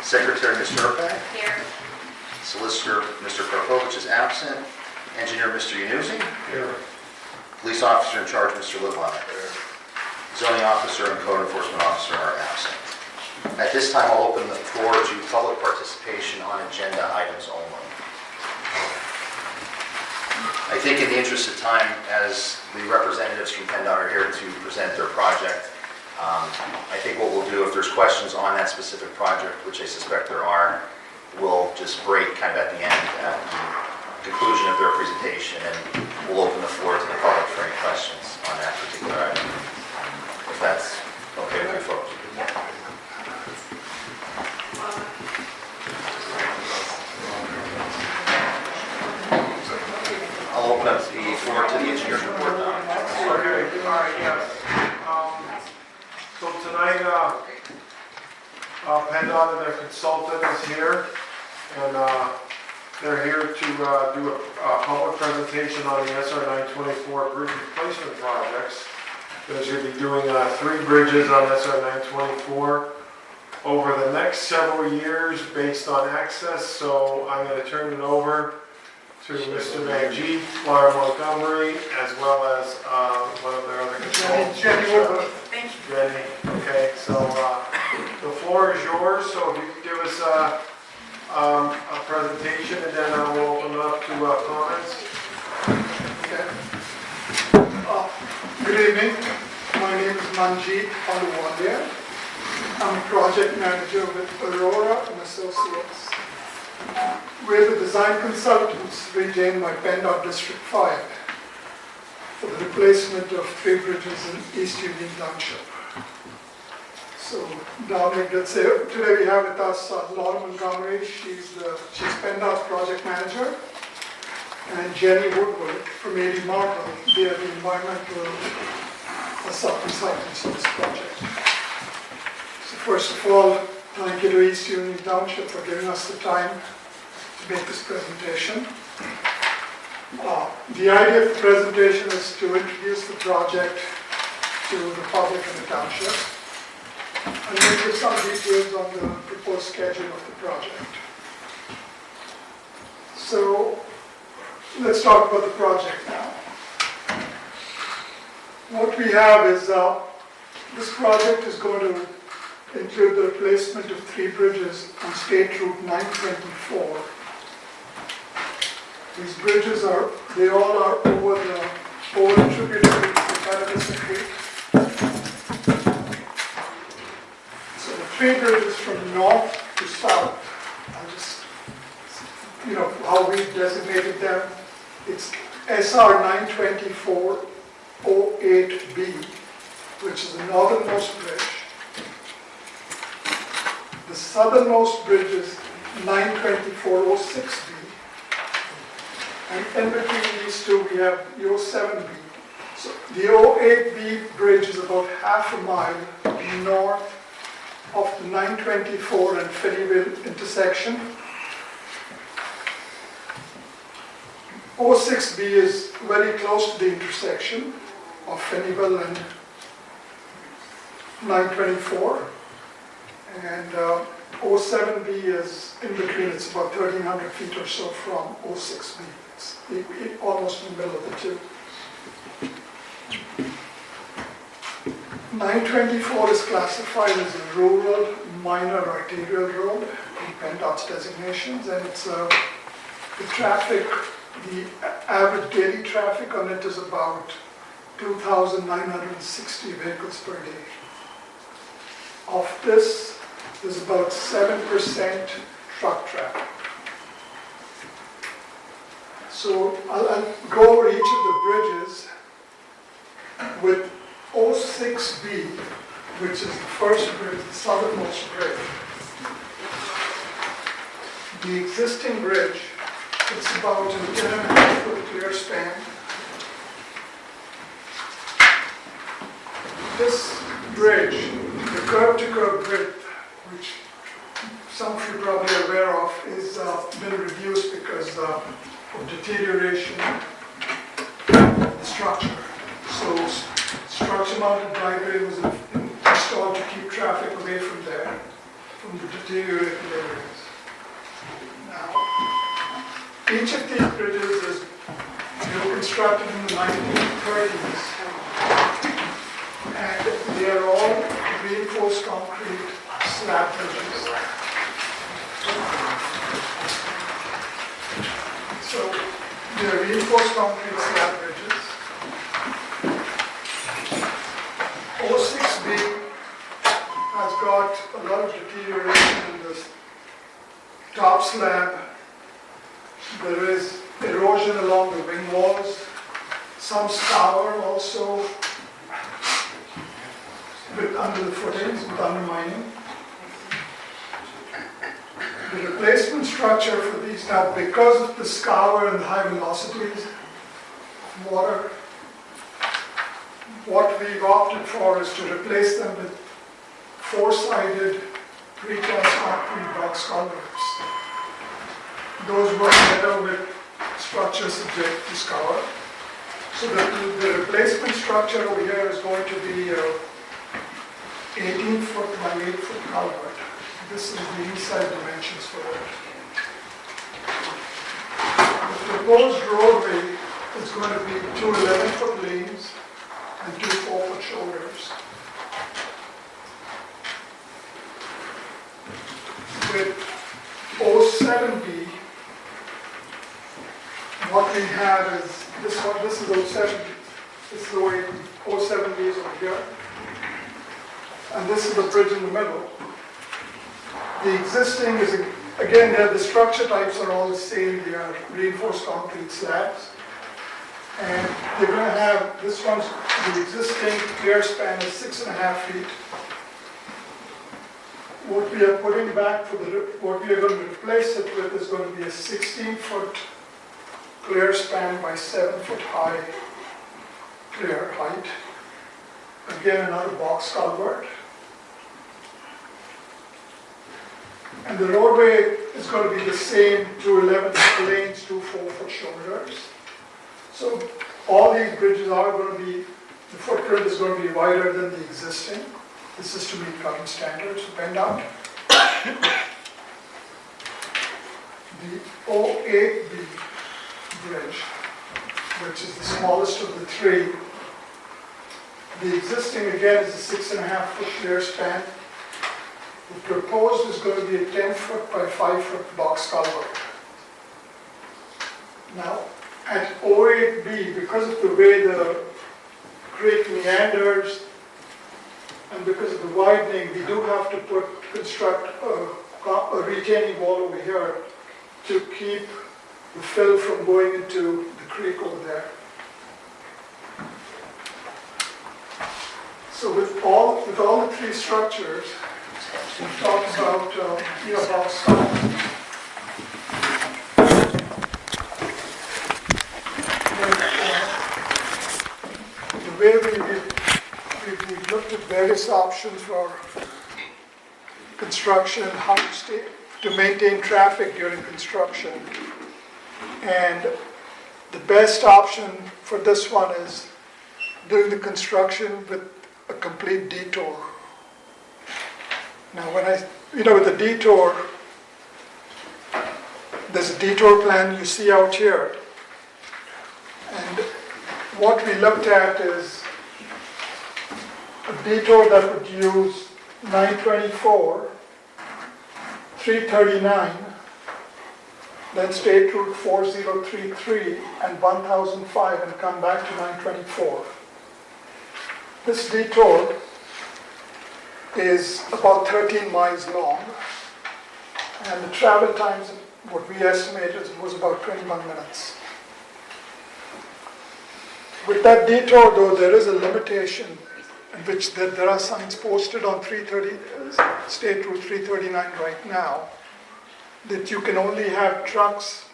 Secretary, Mr. Urban. Here. Solicitor, Mr. Karpovich is absent. Engineer, Mr. Yanuzzi. Here. Police officer in charge, Mr. Lidwine. Zoning officer and code enforcement officer are absent. At this time, I'll open the floor to public participation on agenda items only. I think in the interest of time, as the representatives from PennDOT are here to present their project, I think what we'll do, if there's questions on that specific project, which I suspect there are, we'll just break kind of at the end, at the conclusion of their presentation, and we'll open the floor to the public for any questions on that particular item. If that's okay with you folks. I'll open up the floor to the engineer's report now. Okay, all right, yes. So tonight, PennDOT and their consultant is here, and they're here to do a public presentation on the SR 924 bridge replacement projects. They're going to be doing 3 bridges on SR 924 over the next several years based on access. So I'm going to turn it over to Mr. Manjeet, Flyer Montgomery, as well as one of their other consultants. Thank you. Jenny, okay, so the floor is yours, so if you could give us a presentation, and then we'll open it up to comments. Okay. Good evening. My name is Manjeet Aluwalia. I'm a project manager with Aurora and Associates. We're the design consultants retained by PennDOT District 5 for the replacement of 3 bridges in East Union Township. So, Dominic, today we have with us Laura Montgomery. She's PennDOT's project manager, and Jenny Woodward from AD Marble. They are the environmental sub-consultants for this project. So first of all, thank you to East Union Township for giving us the time to make this presentation. The idea of the presentation is to introduce the project to the public and the township, and then give some details on the proposed schedule of the project. So let's talk about the project now. What we have is this project is going to include the replacement of 3 bridges on State Route 924. These bridges all are over the tributary to Catawissa Creek. So the 3 bridges from north to south, I'll just, how we designated them. It's SR 924 08B, which is the northernmost bridge. The southernmost bridge is 924 06B. And in between these two, we have the 07B. So the 08B bridge is about half a mile north of the 924 and Finneyville intersection. 06B is very close to the intersection of Finneyville and 924. And 07B is in between. It's about 1,300 feet or so from 06B. It's almost in the middle of the two. 924 is classified as a rural minor arterial road in PennDOT's designations, and it's the average daily traffic on it is about 2,960 vehicles per day. Of this, there's about 7% truck traffic. So I'll go over each of the bridges. With 06B, which is the first bridge, the southernmost bridge. The existing bridge, it's about an 10.5 foot clear span. This bridge, the curb-to-curb width, which some of you probably are aware of, is been reduced because of deterioration of the structure. So structure-mounted driveway was installed to keep traffic away from there. from the deteriorated areas. Now, each of these bridges is constructed in the 1930s, and they are all reinforced concrete slab bridges. So they are reinforced concrete slab bridges. 06B has got a lot of deterioration in the top slab. There is erosion along the wing walls, some scour also under the footings, with undermining. The replacement structure for these now, because of the scour and the high velocities of water, what we've opted for is to replace them with four-sided precast concrete box culverts. Those work better with structures subject to scour. So the replacement structure over here is going to be 18-foot by 8-foot culvert. This is the inside dimensions for it. The proposed roadway is going to be 2 11-foot lanes and 2 4-foot shoulders. With 07B, what we have is this one. This is 07. This is the way 07B is over here, and this is the bridge in the middle. The existing is again there. The structure types are all the same. They are reinforced concrete slabs, and they're going to have this one's the existing clear span is 6.5 feet. What we are putting back what we are going to replace it with is going to be a 16-foot clear span by 7-foot high clear height. Again, another box culvert. And the roadway is going to be the same, 2 11-foot lanes, 2 4-foot shoulders. So all these bridges are going to be, the footprint is going to be wider than the existing. This is to meet current standards of PennDOT. The 08B bridge, which is the smallest of the three. The existing again is a 6.5-foot clear span. The proposed is going to be a 10-foot by 5-foot box culvert. Now, at 08B, because of the way the creek meanders and because of the widening, we do have to construct a retaining wall over here to keep the fill from going into the creek over there. So with all the three structures, we've talked about box culvert. The way we've looked at various options for construction, how to maintain traffic during construction. And the best option for this one is doing the construction with a complete detour. Now with the detour, there's a detour plan you see out here. And what we looked at is a detour that would use 924, 339, then State Route 4033 and 1005 and come back to 924. This detour is about 13 miles long, and the travel times, what we estimated, was about 21 minutes. With that detour, though, there is a limitation in which there are signs posted on State Route 339 right now that you can only have trucks.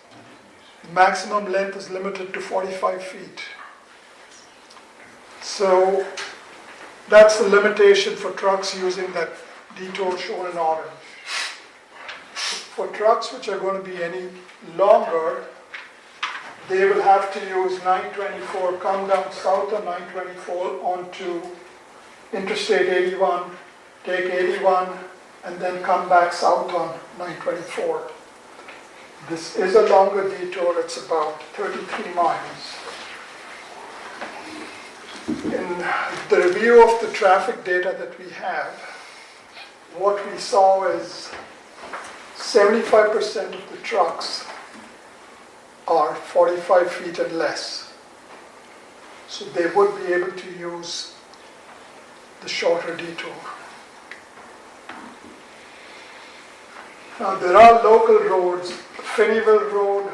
The maximum length is limited to 45 feet. So that's the limitation for trucks using that detour shown in orange. For trucks which are going to be any longer, they will have to use 924, come down south of 924 onto Interstate 81, take 81, and then come back south on 924. This is a longer detour, it's about 33 miles. In the review of the traffic data that we have, what we saw is 75% of the trucks are 45 feet and less. So they would be able to use the shorter detour. Now there are local roads, Finneyville Road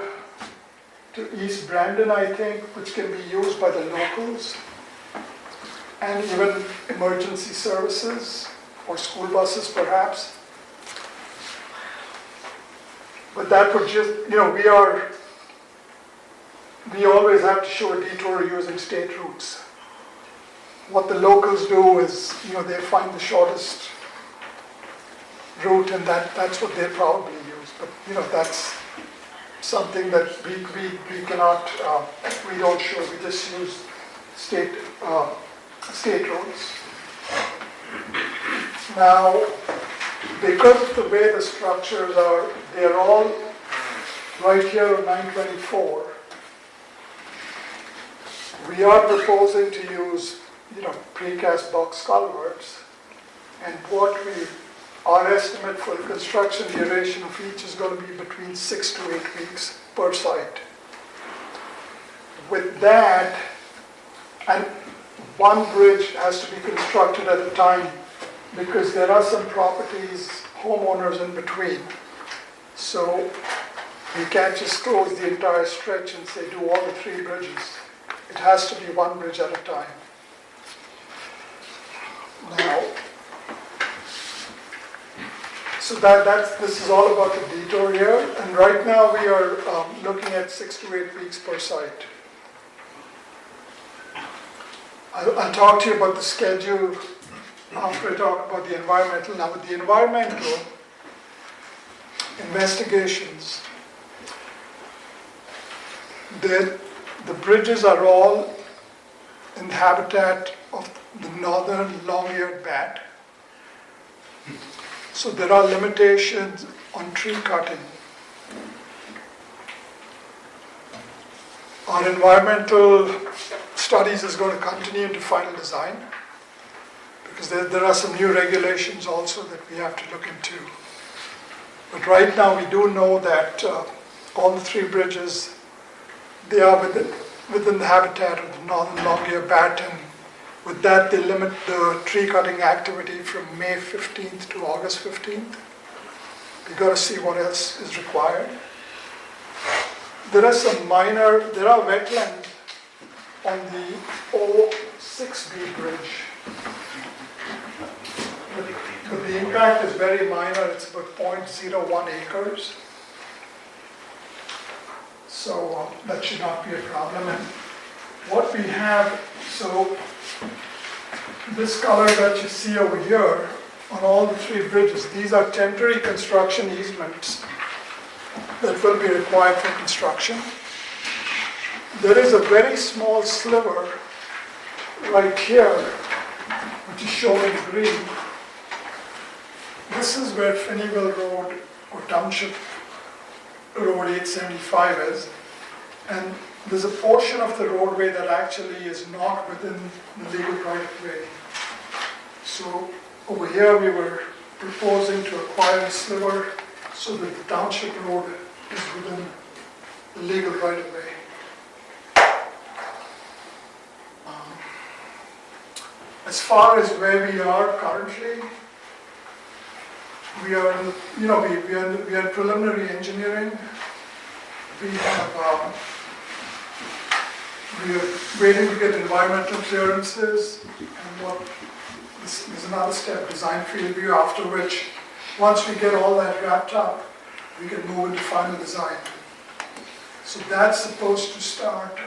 to East Brandon, I think, which can be used by the locals and even emergency services or school buses perhaps. But that would just, we always have to show a detour using state routes. What the locals do is, they find the shortest route and that's what they probably use. But, that's something that we cannot, we don't show, we just use state roads. Now, because of the way the structures are, they're all right here on 924. We are proposing to use, precast box culverts, and our estimate for the construction duration of each is going to be between 6 to 8 weeks per site. With that, and one bridge has to be constructed at a time because there are some properties, homeowners in between. So you can't just close the entire stretch and say do all the 3 bridges. It has to be one bridge at a time. Now, so this is all about the detour here, and right now we are looking at 6 to 8 weeks per site. I'll talk to you about the schedule after I talk about the environmental. Now with the environmental investigations, the bridges are all in the habitat of the northern long-eared bat. So there are limitations on tree cutting. Our environmental studies is going to continue into final design because there are some new regulations also that we have to look into. But right now we do know that all the 3 bridges, they are within the habitat of the northern long-eared bat, and with that they limit the tree cutting activity from May 15th to August 15th. We've got to see what else is required. There are wetlands on the 06B bridge. But the impact is very minor, it's about 0.01 acres. So that should not be a problem. And what we have, so this color that you see over here on all the 3 bridges, these are temporary construction easements that will be required for construction. There is a very small sliver right here, which is shown in green. This is where Finneyville Road or Township Road 875 is, and there's a portion of the roadway that actually is not within the legal right-of-way. So over here we were proposing to acquire a sliver so that the Township Road is within the legal right-of-way. As far as where we are currently, we are preliminary engineering. We are waiting to get environmental clearances, and this is another step, design field review, after which, once we get all that wrapped up, we can move into final design. So that's supposed to start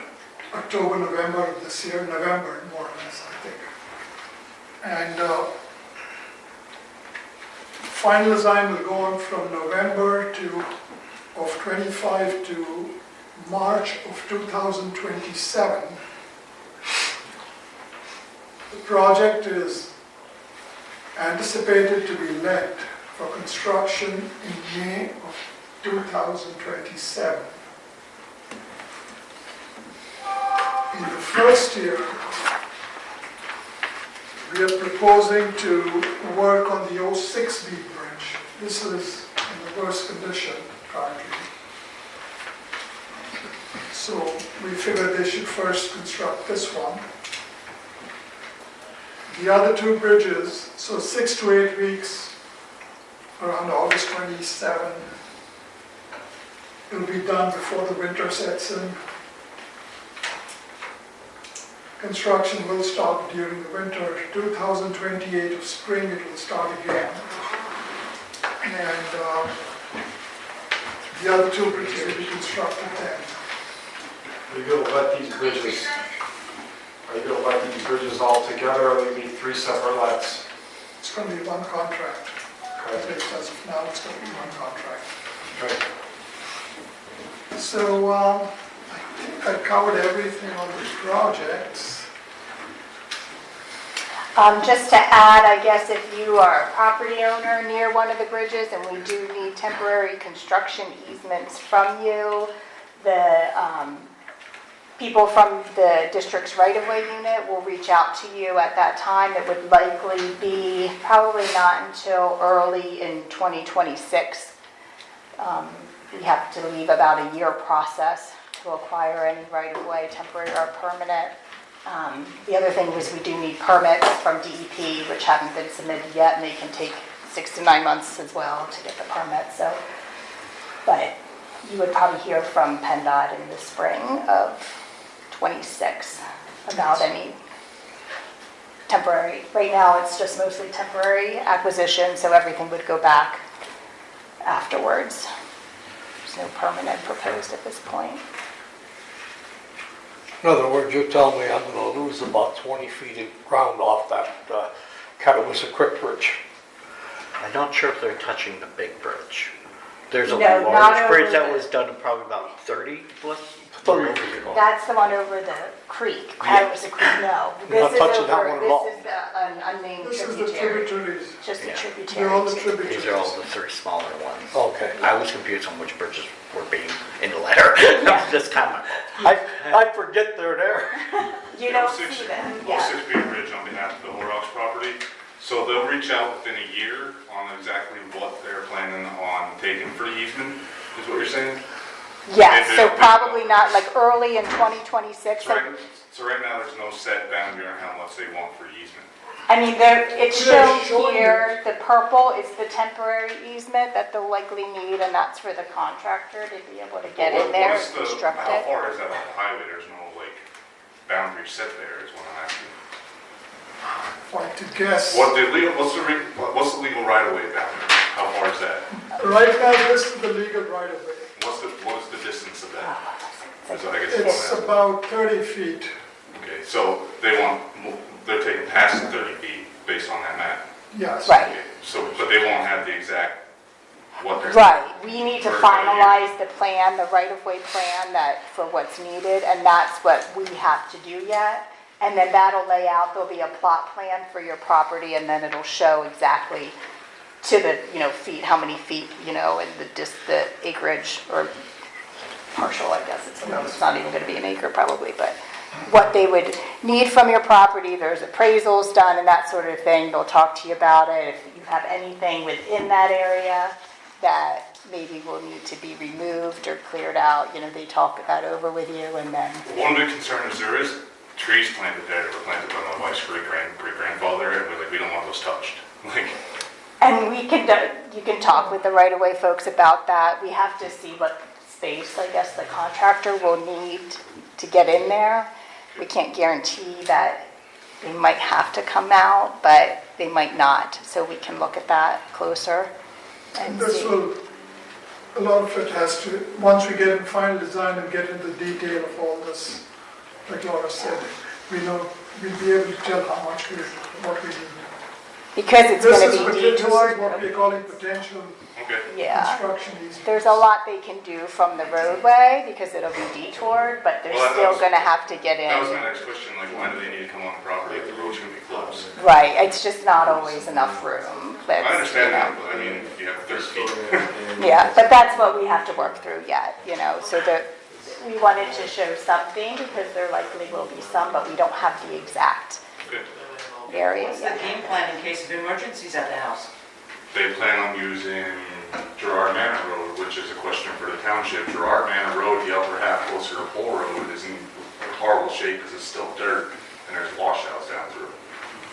October, November of this year, November more or less, I think. And final design will go on from November of 25 to March of 2027. The project is anticipated to be let for construction in May of 2027. In the first year, we are proposing to work on the 06B bridge. This is in the worst condition currently. So we figured they should first construct this one. The other two bridges, so 6 to 8 weeks, around August 27, it'll be done before the winter sets in. Construction will start during the winter. 2028 of spring it will start again. And the other two bridges will be constructed then. Are you gonna let these bridges, all together, or will they be 3 separate lets? It's going to be one contract. At least as of now, it's going to be one contract. Okay. So I think I covered everything on the projects. Just to add, I guess if you are a property owner near one of the bridges and we do need temporary construction easements from you, the people from the district's right-of-way unit will reach out to you at that time. It would likely be probably not until early in 2026. We have to leave about a year process to acquire any right-of-way, temporary or permanent. The other thing is we do need permits from DEP, which haven't been submitted yet, and they can take 6 to 9 months as well to get the permit. So, but you would probably hear from PennDOT in the spring of 26 about any temporary. Right now, it's just mostly temporary acquisition, so everything would go back afterwards. There's no permanent proposed at this point. In other words, you're telling me I'm going to lose about 20 feet of ground off that Catawissa Creek Bridge. I'm not sure if they're touching the big bridge. There's a No, not large bridge over that the- was done probably about 30 plus. 30 feet ago. That's the one over the creek. Catawissa Creek, no. You're not This is touching that over, one at all. this is an unnamed This is the tributary. tributaries. Just the Yeah. tributary. They're all the These are all tributaries. the 3 smaller ones. Okay. I was confused on which bridges were being in the letter. Yeah. That's kind of my fault. I forget they're there. You don't see them, yeah. 06B Bridge on behalf of the Horrocks property. So they'll reach out within a year on exactly what they're planning on taking for easement, is what you're saying? Yes, If so they- probably not, like early in 2026. So right now, there's no set boundary on how much they want for easement. I mean, it's They're shown showing here, the purple is the temporary easement that they'll likely need, and that's for the contractor to be able to get in there and construct How it. far is that off the highway? There's no boundary set there, is what I'm asking. If I to guess, What's the legal right of way boundary? How far is that? right now, this is the legal right of way. What is the distance of that? It's So I guess It's about 30 feet. Okay, so they're taking past the 30 feet based on that map. Yes. Right, Okay, so, but they won't have the exact, what they're. right. We need to For finalize the plan, the right-of-way plan for what's needed, and that's what we have to do yet. And then that'll lay out, there'll be a plot plan for your property, and then it'll show exactly to the, feet, how many feet, and the acreage, or partial, I guess, it's not even gonna be an acre probably, but what they would need from your property. There's appraisals done and that sort of thing. They'll talk to you about it. If you have anything within that area that maybe will need to be removed or cleared out, they talk that over with you, and then, One big concern is there is trees planted there that were planted by my wife's great-grandfather, and we're like, we don't want those touched. Like, and you can talk with the right-of-way folks about that. We have to see what space, I guess, the contractor will need to get in there. We can't guarantee that they might have to come out, but they might not, so we can look at that closer and This see. will, a lot of it has to, once we get in final design and get into the detail of all this, like Laura said, we'll be able to tell how much what we need. Because it's This gonna is be what- this is detoured. what we're calling potential okay, Yeah. construction easement. There's a lot they can do from the roadway because it'll be detoured, but they're Well, that still was- gonna have to get that was my in. next question, like, why do they need to come on the property if the road's gonna be closed? Right, it's just not always enough room let's, I understand you know. that, but I mean, you have 30 feet. Yeah, but that's what we have to work through yet, you know, so that we wanted to show something because there likely will be some, but we don't have the exact Good. area What's the yet. game plan in case of emergencies at the house? They plan on using Gerard Manor Road, which is a question for the township. Gerard Manor Road, the upper half closer to Pole Road, is in horrible shape because it's still dirt and there's washouts down through.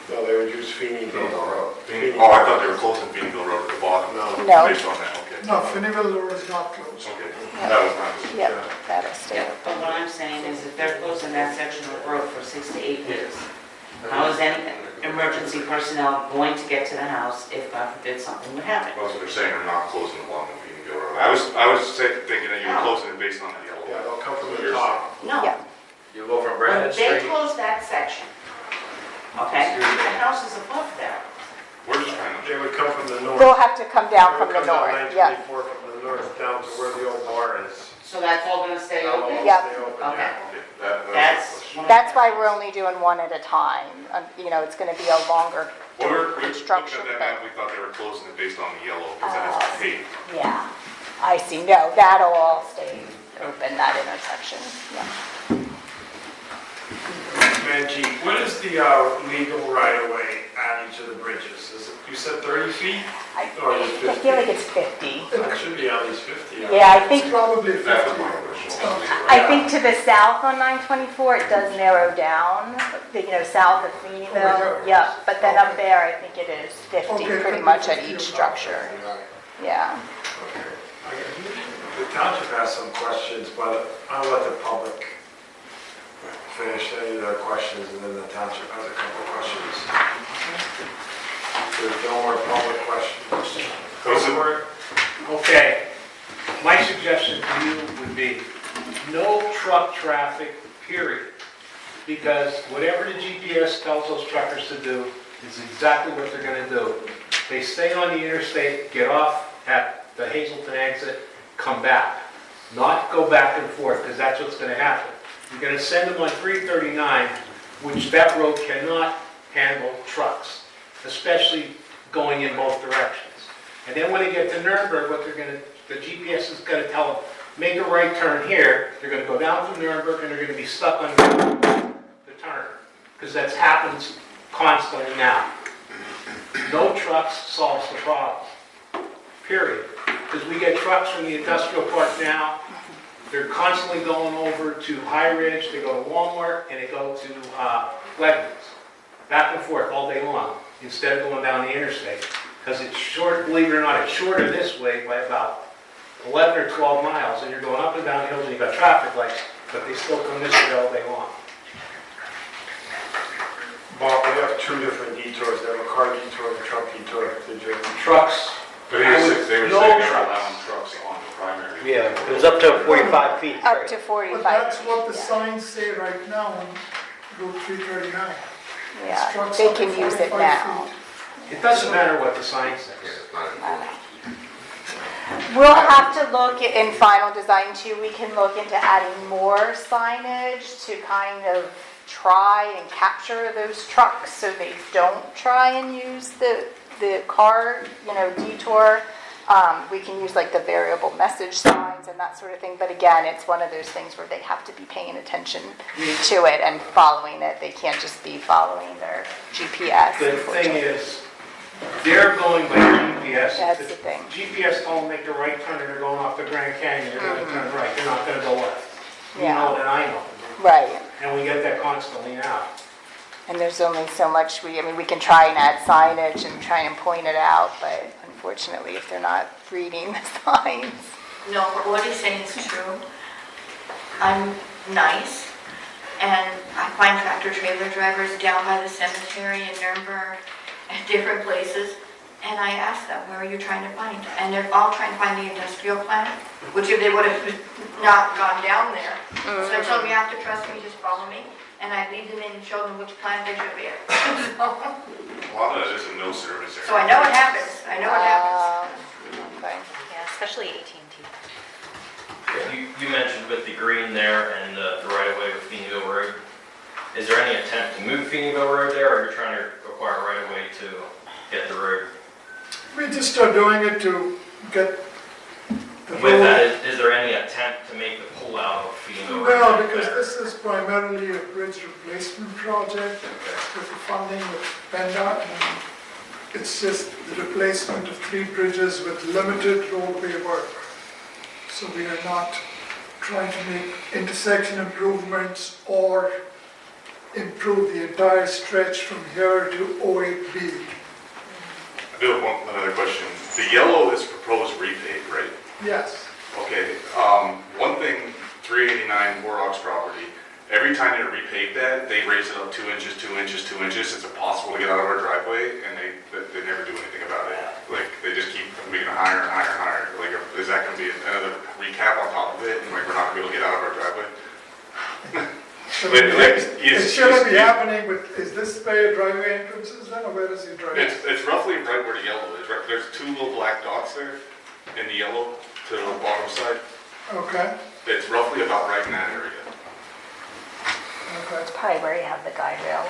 No, they would use Feeneyville Road. Oh, I thought they were closing Beanville Road at the bottom. No. Based on that, okay. No, Finneyville Road is not closed. Okay, that was my mistake. Yep, that'll stay Yeah, but open. what I'm saying is if they're closing that section of road for 6 to 8 weeks, how is any emergency personnel going to get to the house if, God forbid, something would happen? Well, so they're saying they're not closing along the Beanville Road. I was thinking that you were closing it based on the yellow. Yeah, they'll come from You're the top. No. Yeah. You go from When Brandon they Street. close that section, okay, the house is above that. We're just trying to. They would come from the north. They'll have to come down They from would the come down north, yeah. 924 from the north down to where the old bar is. So that's all gonna stay That'll all open? Yep. stay open, Okay. yeah. That's. one of That's the why we're questions. only doing one at a time. You know, it's gonna be a longer Well, we looked construction, at that but, map, we thought they were closing it based on the yellow, because then it's paved. yeah. I see, no, that'll all stay open, that intersection, yeah. Manjeet, what is the legal right-of-way at each of the bridges? Is it, you said 30 feet? I Or is it I 50? feel like it's 50. It should be at least 50. Yeah, I think, It's probably 50. That was my question. I think to the south on 924, it does narrow down, you know, south of Over Feeneyville. there. Yeah, but then up there, I think it is 50, Okay, pretty 50, much at 50 each about. structure. Yeah. Okay. The township has some questions, but I'll let the public finish any of their questions, and then the township has a couple of questions. There's no more public questions. Go for it. Okay, my suggestion to you would be no truck traffic, period. Because whatever the GPS tells those truckers to do is exactly what they're gonna do. They stay on the interstate, get off at the Hazelton exit, come back. Not go back and forth, because that's what's gonna happen. You're gonna send them on 339, which that road cannot handle trucks, especially going in both directions. And then when they get to Nuremberg, the GPS is gonna tell them, make a right turn here. They're gonna go down to Nuremberg and they're gonna be stuck on the turn, because that happens constantly now. No trucks solves the problem, period. Because we get trucks from the industrial park now, they're constantly going over to High Ridge, they go to Walmart, and they go to Wegmans. Back and forth all day long, instead of going down the interstate. Because it's short, believe it or not, it's shorter this way by about 11 or 12 miles, and you're going up and down hills and you've got traffic lights, but they still come this way all day long. Bob, we have two different detours. They have a car detour and a truck detour. Did you? Trucks, But they were saying No they're trucks. allowing trucks on the primary. Yeah, it was up to 45 feet. Up to But 45. that's what the yeah. signs say right now on Route 339. Yeah, Trucks they up to can use it 45 now. feet. it doesn't matter what the sign says. We'll have to look in final design too, we can look into adding more signage to kind of try and capture those trucks so they don't try and use the car, you know, detour. We can use like the variable message signs and that sort of thing, but again, it's one of those things where they have to be paying attention to it and following it. They can't just be following their GPS. The thing unfortunately. is, they're going by GPS. That's the thing. GPS told them make the right turn and they're going off the Grand Canyon, they're gonna turn right, they're not gonna go left. You Yeah. know that I know, Right. and we get that constantly now. And there's only so much I mean, we can try and add signage and try and point it out, but unfortunately, if they're not reading the signs. No, but what he's saying is true. I'm nice, and I find tractor trailer drivers down by the cemetery in Nuremberg and different places, and I ask them, where are you trying to find? And they're all trying to find the industrial plant, which if they would have not gone down there. So I told them, you have to trust me, just follow me, and I lead them in and show them which plant they should be at. A lot of that is a no service area. So I know it happens, I know it happens. Okay. Yeah, especially AT&T. You mentioned with the green there and the right-of-way with Feeneyville Road. Is there any attempt to move Feeneyville Road there, or are you trying to acquire right-of-way to get the road We just are doing it to get the With that, road. is there any attempt to make the pull out of Fino? No, because this is primarily a bridge replacement project with the funding with PennDOT. And it's just the replacement of 3 bridges with limited roadway work. So we are not trying to make intersection improvements or improve the entire stretch from here to 08B. I do have another question. The yellow is proposed repave, right? Yes. Okay, one thing, 389 Warlock's property, every time they repave that, they raise it up 2 inches, 2 inches, 2 inches. It's impossible to get out of our driveway, and they never do anything about it. Like, they just keep making it higher and higher and higher. Like, is that gonna be another recap on top of it, and like, we're not gonna be able to get out of our driveway? It shouldn't be happening with, is this where your driveway entrances then, or where is your driveway? It's roughly right where the yellow is, right? There's 2 little black dots there in the yellow to the bottom side. Okay, It's roughly about right in that area. okay. It's probably where you have the guide rail.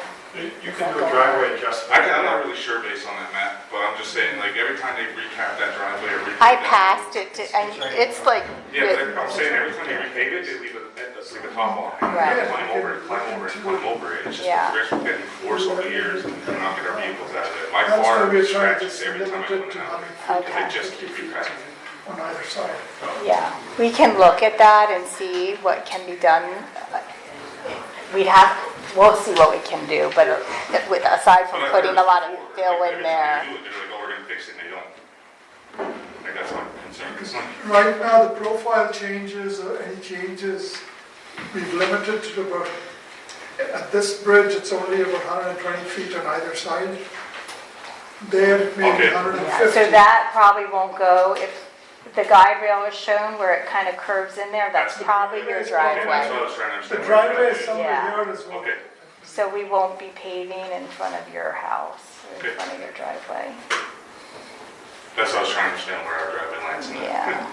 You can do a driveway adjustment. I'm not really sure based on that map, but I'm just saying, like, every time they recap that driveway or repave I that- passed it, and it's like, Yeah, but I'm saying every time they repave it, they leave a top on. Right. Climb over it, climb over it, climb over it. It's just, Yeah. we're just getting worse over the years and we're not getting our vehicles out of it. My That's why car we're trying to scratches every time I limit come it to out. 100 feet. Okay. They just keep recapping. On either side. yeah, we can look at that and see what can be done. We'll see what we can do, but aside from But I've putting heard a lot of before, fill like, in every there. time they do it, they're like, oh, we're gonna fix it, and they don't. Like, that's my concern. Right now, the profile changes, or any changes, we've limited to about, at this bridge, it's only about 120 feet on either side. There, maybe Okay. 150. Yeah, so that probably won't go, if the guide rail is shown where it kind of curves in there, that's That's- probably your Okay, that's what I driveway. was trying to The understand. driveway is somewhere Yeah. here as well. Okay, So we won't be paving in front of your house, or in Okay. front of your driveway. that's what I was trying to understand where our driveway lines in that. Yeah.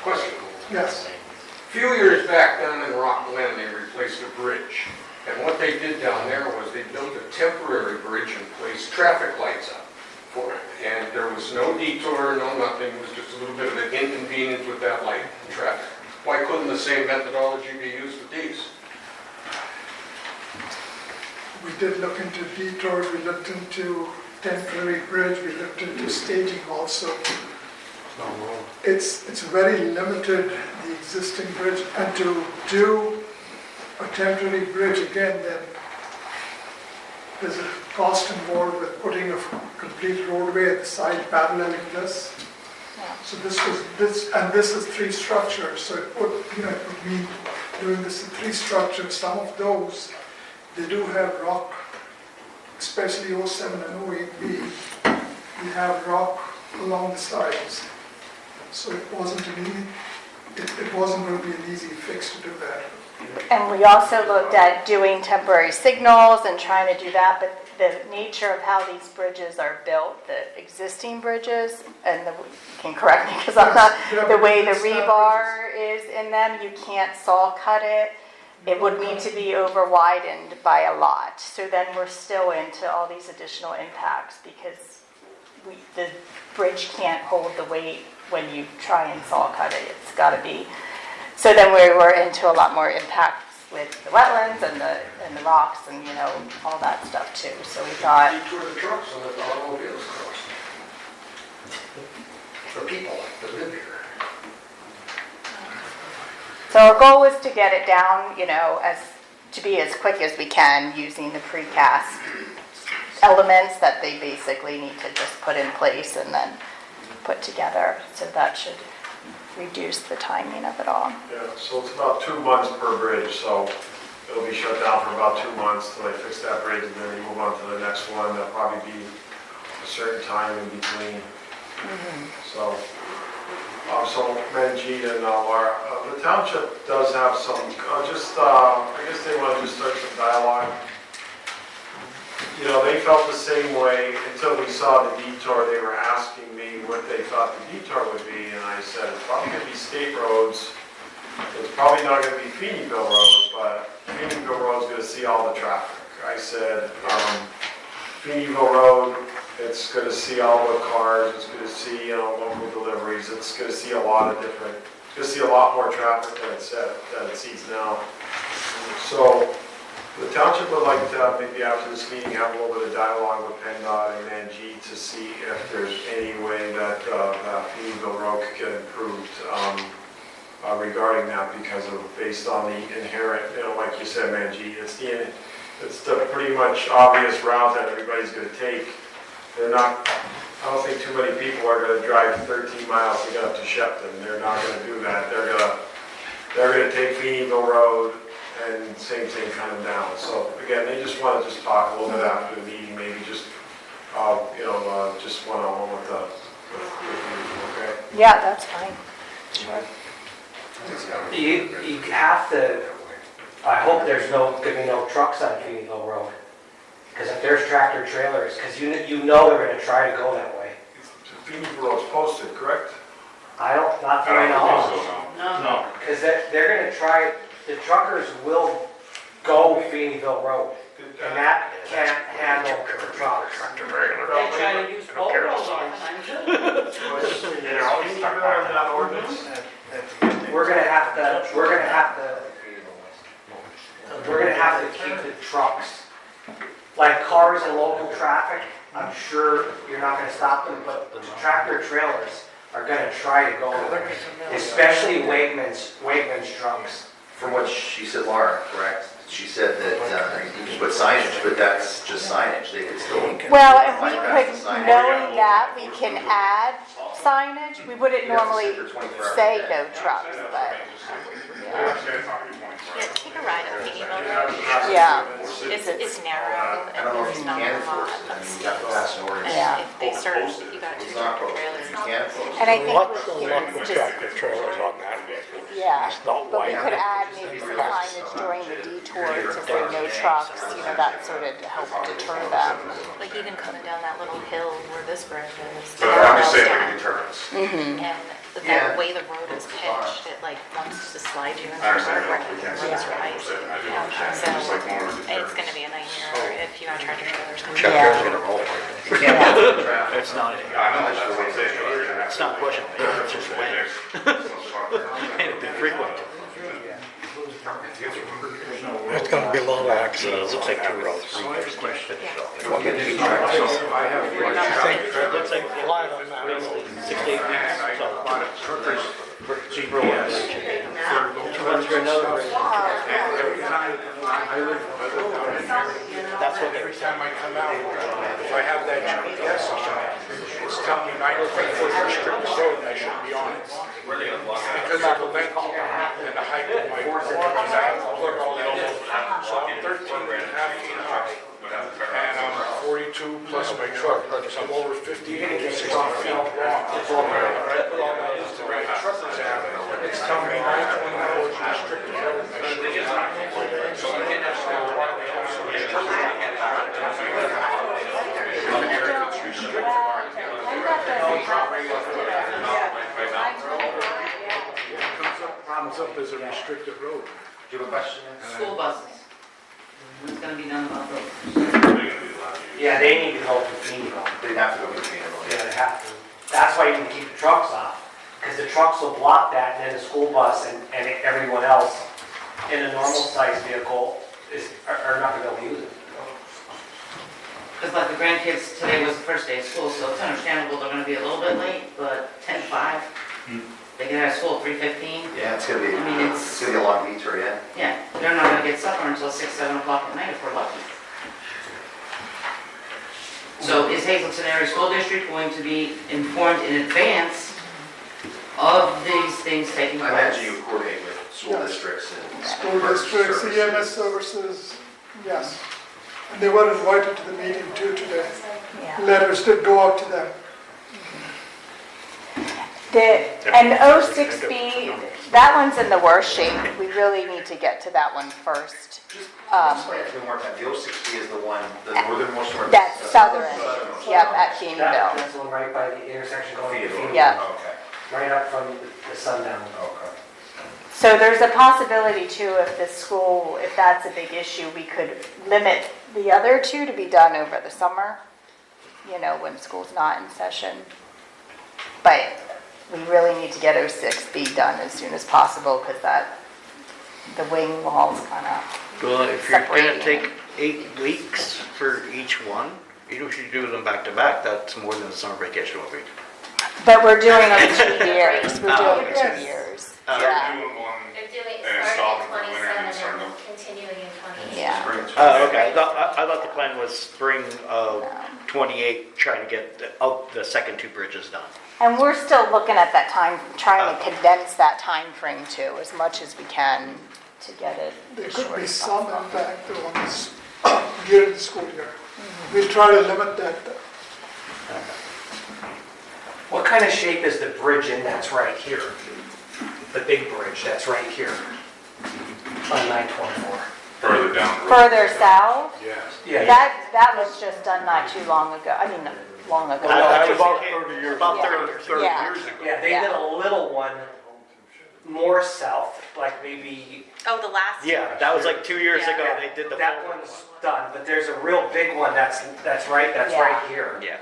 Question. Yes. A few years back down in Rock Glen, they replaced a bridge. And what they did down there was they built a temporary bridge and placed traffic lights up for it. And there was no detour, no nothing, it was just a little bit of an inconvenience with that light and traffic. Why couldn't the same methodology be used with these? We did look into detours, we looked into temporary bridge, we looked into staging also. It's very limited, the existing bridge, and to do a temporary bridge again, then there's a cost involved with putting a complete roadway at the side paralleling this. So this is 3 structures, so it would mean doing this in 3 structures. Some of those, they do have rock, especially 07 and 08B, we have rock along the sides. So it wasn't going to be an easy fix to do that. And we also looked at doing temporary signals and trying to do that, but the nature of how these bridges are built, the existing bridges, and you can correct me because I'm not, the way the rebar is in them, you can't saw cut it. It would need to be over widened by a lot. So then we're still into all these additional impacts because the bridge can't hold the weight when you try and saw cut it. It's got to be. So then we were into a lot more impacts with the wetlands and the rocks and all that stuff too. So we thought, Detour the trucks and let the automobiles cross. For people that live here. so our goal was to get it down, to be as quick as we can using the precast elements that they basically need to just put in place and then put together. So that should reduce the timing of it all. Yeah, so it's about 2 months per bridge, so it'll be shut down for about 2 months till they fix that bridge and then they move on to the next one. There'll probably be a certain time in between. So Manji and the township does have some, I guess they want to just start some dialogue. They felt the same way until we saw the detour. They were asking me what they thought the detour would be, and I said, it's probably going to be state roads. It's probably not going to be Feeneyville Road, but Feeneyville Road's going to see all the traffic. I said, Feeneyville Road, It's gonna see all the cars, it's gonna see, local deliveries, it's gonna see a lot of different, it's gonna see a lot more traffic than it sees now. So the township would like to, maybe after this meeting, have a little bit of dialogue with PennDOT and NG to see if there's any way that Phoenixville Road could get improved regarding that, because of, based on the inherent, like you said, Manjeet, it's the pretty much obvious route that everybody's gonna take. I don't think too many people are gonna drive 13 miles to get up to Shepton. They're not gonna do that. They're gonna take Phoenixville Road and same thing coming down. So again, they just want to just talk a little bit after the meeting, maybe just, just one-on-one with you, okay? Yeah, that's fine. Sure. You have to, I hope there's gonna be no trucks on Phoenixville Road. Because if there's tractor trailers, because you know they're gonna try to go that way. Phoenixville Road's posted, correct? Not I very don't long. think so, no. No. Because they're gonna try, the truckers will go Phoenixville Road. And that can't handle the trucks. They try to use both roads all the time too. They're always stuck on that ordinance. We're gonna have to keep the trucks. Like cars and local traffic, I'm sure you're not gonna stop them, but the tractor trailers are gonna try to go there. Especially Wakeman's trucks. From what she said, Laura, correct? She said that you can put signage, but that's just signage. They could still. Well, and we bypass the could, signage. knowing that, we can add signage. We wouldn't You have to normally sit for 24 hours say a day. no trucks, but, Yeah, take a ride on Phoenixville Road. yeah. It's narrow I don't know if and you there's not can a lot enforce it. I of mean, you have to pass an ordinance. Yeah. If they start, you got two It's not tractor posted. trailers. You can enforce And it. I think with kids, just, trailers on that vehicle. yeah, It's not but we wide. could add maybe some signage during the detour to say no trucks, that sort of to help deter them. Like even coming down that little hill where this bridge is. But I'm just saying like deterrence. Mm-hmm. And Yeah. that way the road is pitched, it like wants to slide you into I the understand road that, we can't where say it's right. I do understand, So it's like more of a it's deterrence. gonna be a nightmare if you have tractor trailers. coming Yeah. down. gonna roll. You can't pass the traffic. It's not, I know, that's what I'm saying. it's not pushing me, it's just wet. And it'd be frequent. It's gonna be a long accident. It looks like 2 rows. We'll get two tracks. It looks like flat on that. 6 to 8 weeks, so. Zebra was. 2 through another. That's what Every time I come out, if I have that GPS on, it's telling me 9.4 restricted road, and I shouldn't be on it. Because of the length and the height of my board, because I have to plug all that in. So I'm 13 and a half feet high, and I'm 42 plus my truck, so I'm over 50 to 60 feet long. So when I put all that into my truck exam, it's telling me 924 is restricted road, and I shouldn't be on it. So I think that's why they also restrict. Comes up as a restricted road. Do you have a question? School buses. What's gonna be done about those? Yeah, they need to go to Phoenixville. They'd have to go between them. Yeah, they have to. That's why you can keep the trucks off, because the trucks will block that, and then the school bus and everyone else in a normal size vehicle are not gonna be able to use it. Because like the grandkids, today was the first day of school, so it's understandable they're gonna be a little bit late, but 10:05, they get out of school at 3:15. Yeah, it's gonna be, I mean, it's gonna be a long detour, yeah. Yeah, they're not gonna get supper until 6, 7 o'clock at night if we're lucky. So is Hazleton Area School District going to be informed in advance of these things taking I place? imagine you coordinate with school districts and. School first districts, services. EMS services, yes. And they were invited to the meeting too today. Yeah. Letters did go out to them. And 06B, that one's in the worst shape. We really need to get to that one first. Explain it to me one more time. The 06B is the one, the northernmost one. That's southern, Southernmost. yep, at Phoenixville. That's the one right by the intersection going to Phoenixville. Yeah. Okay, Right up from the sundown. okay. So there's a possibility too, if the school, if that's a big issue, we could limit the other two to be done over the summer. you know, when school's not in session. But we really need to get 06B done as soon as possible because the wing wall's kind of, Well, if you're gonna Separating. take 8 weeks for each one, you should do them back to back. That's more than the summer vacation will be. but we're doing them in 2 years. We're doing it in 2 years. So Yeah. you're doing one They're doing it and starting stopping in for winter and 27 starting and up. continuing in 28. Yeah. Oh, okay. I thought the plan was spring of 28, trying to get the second 2 bridges done. And we're still looking at that time, trying to condense that time frame too, as much as we can to get it There as could short be as some possible. impact on this during the school year. We'll try to limit that. What kind of shape is the bridge in that's right here? The big bridge that's right here on 924? Further down the road. Further south, Yes. Yeah. that was just done not too long ago. I mean, long ago. That was About 30 years About ago. 30 Yeah. years ago. Yeah, they did a little one more south, like maybe, Oh, the last. Yeah, that was like 2 years Yeah. ago. They did the that full one's done, but there's a real big one that's right Yeah. here. Yeah.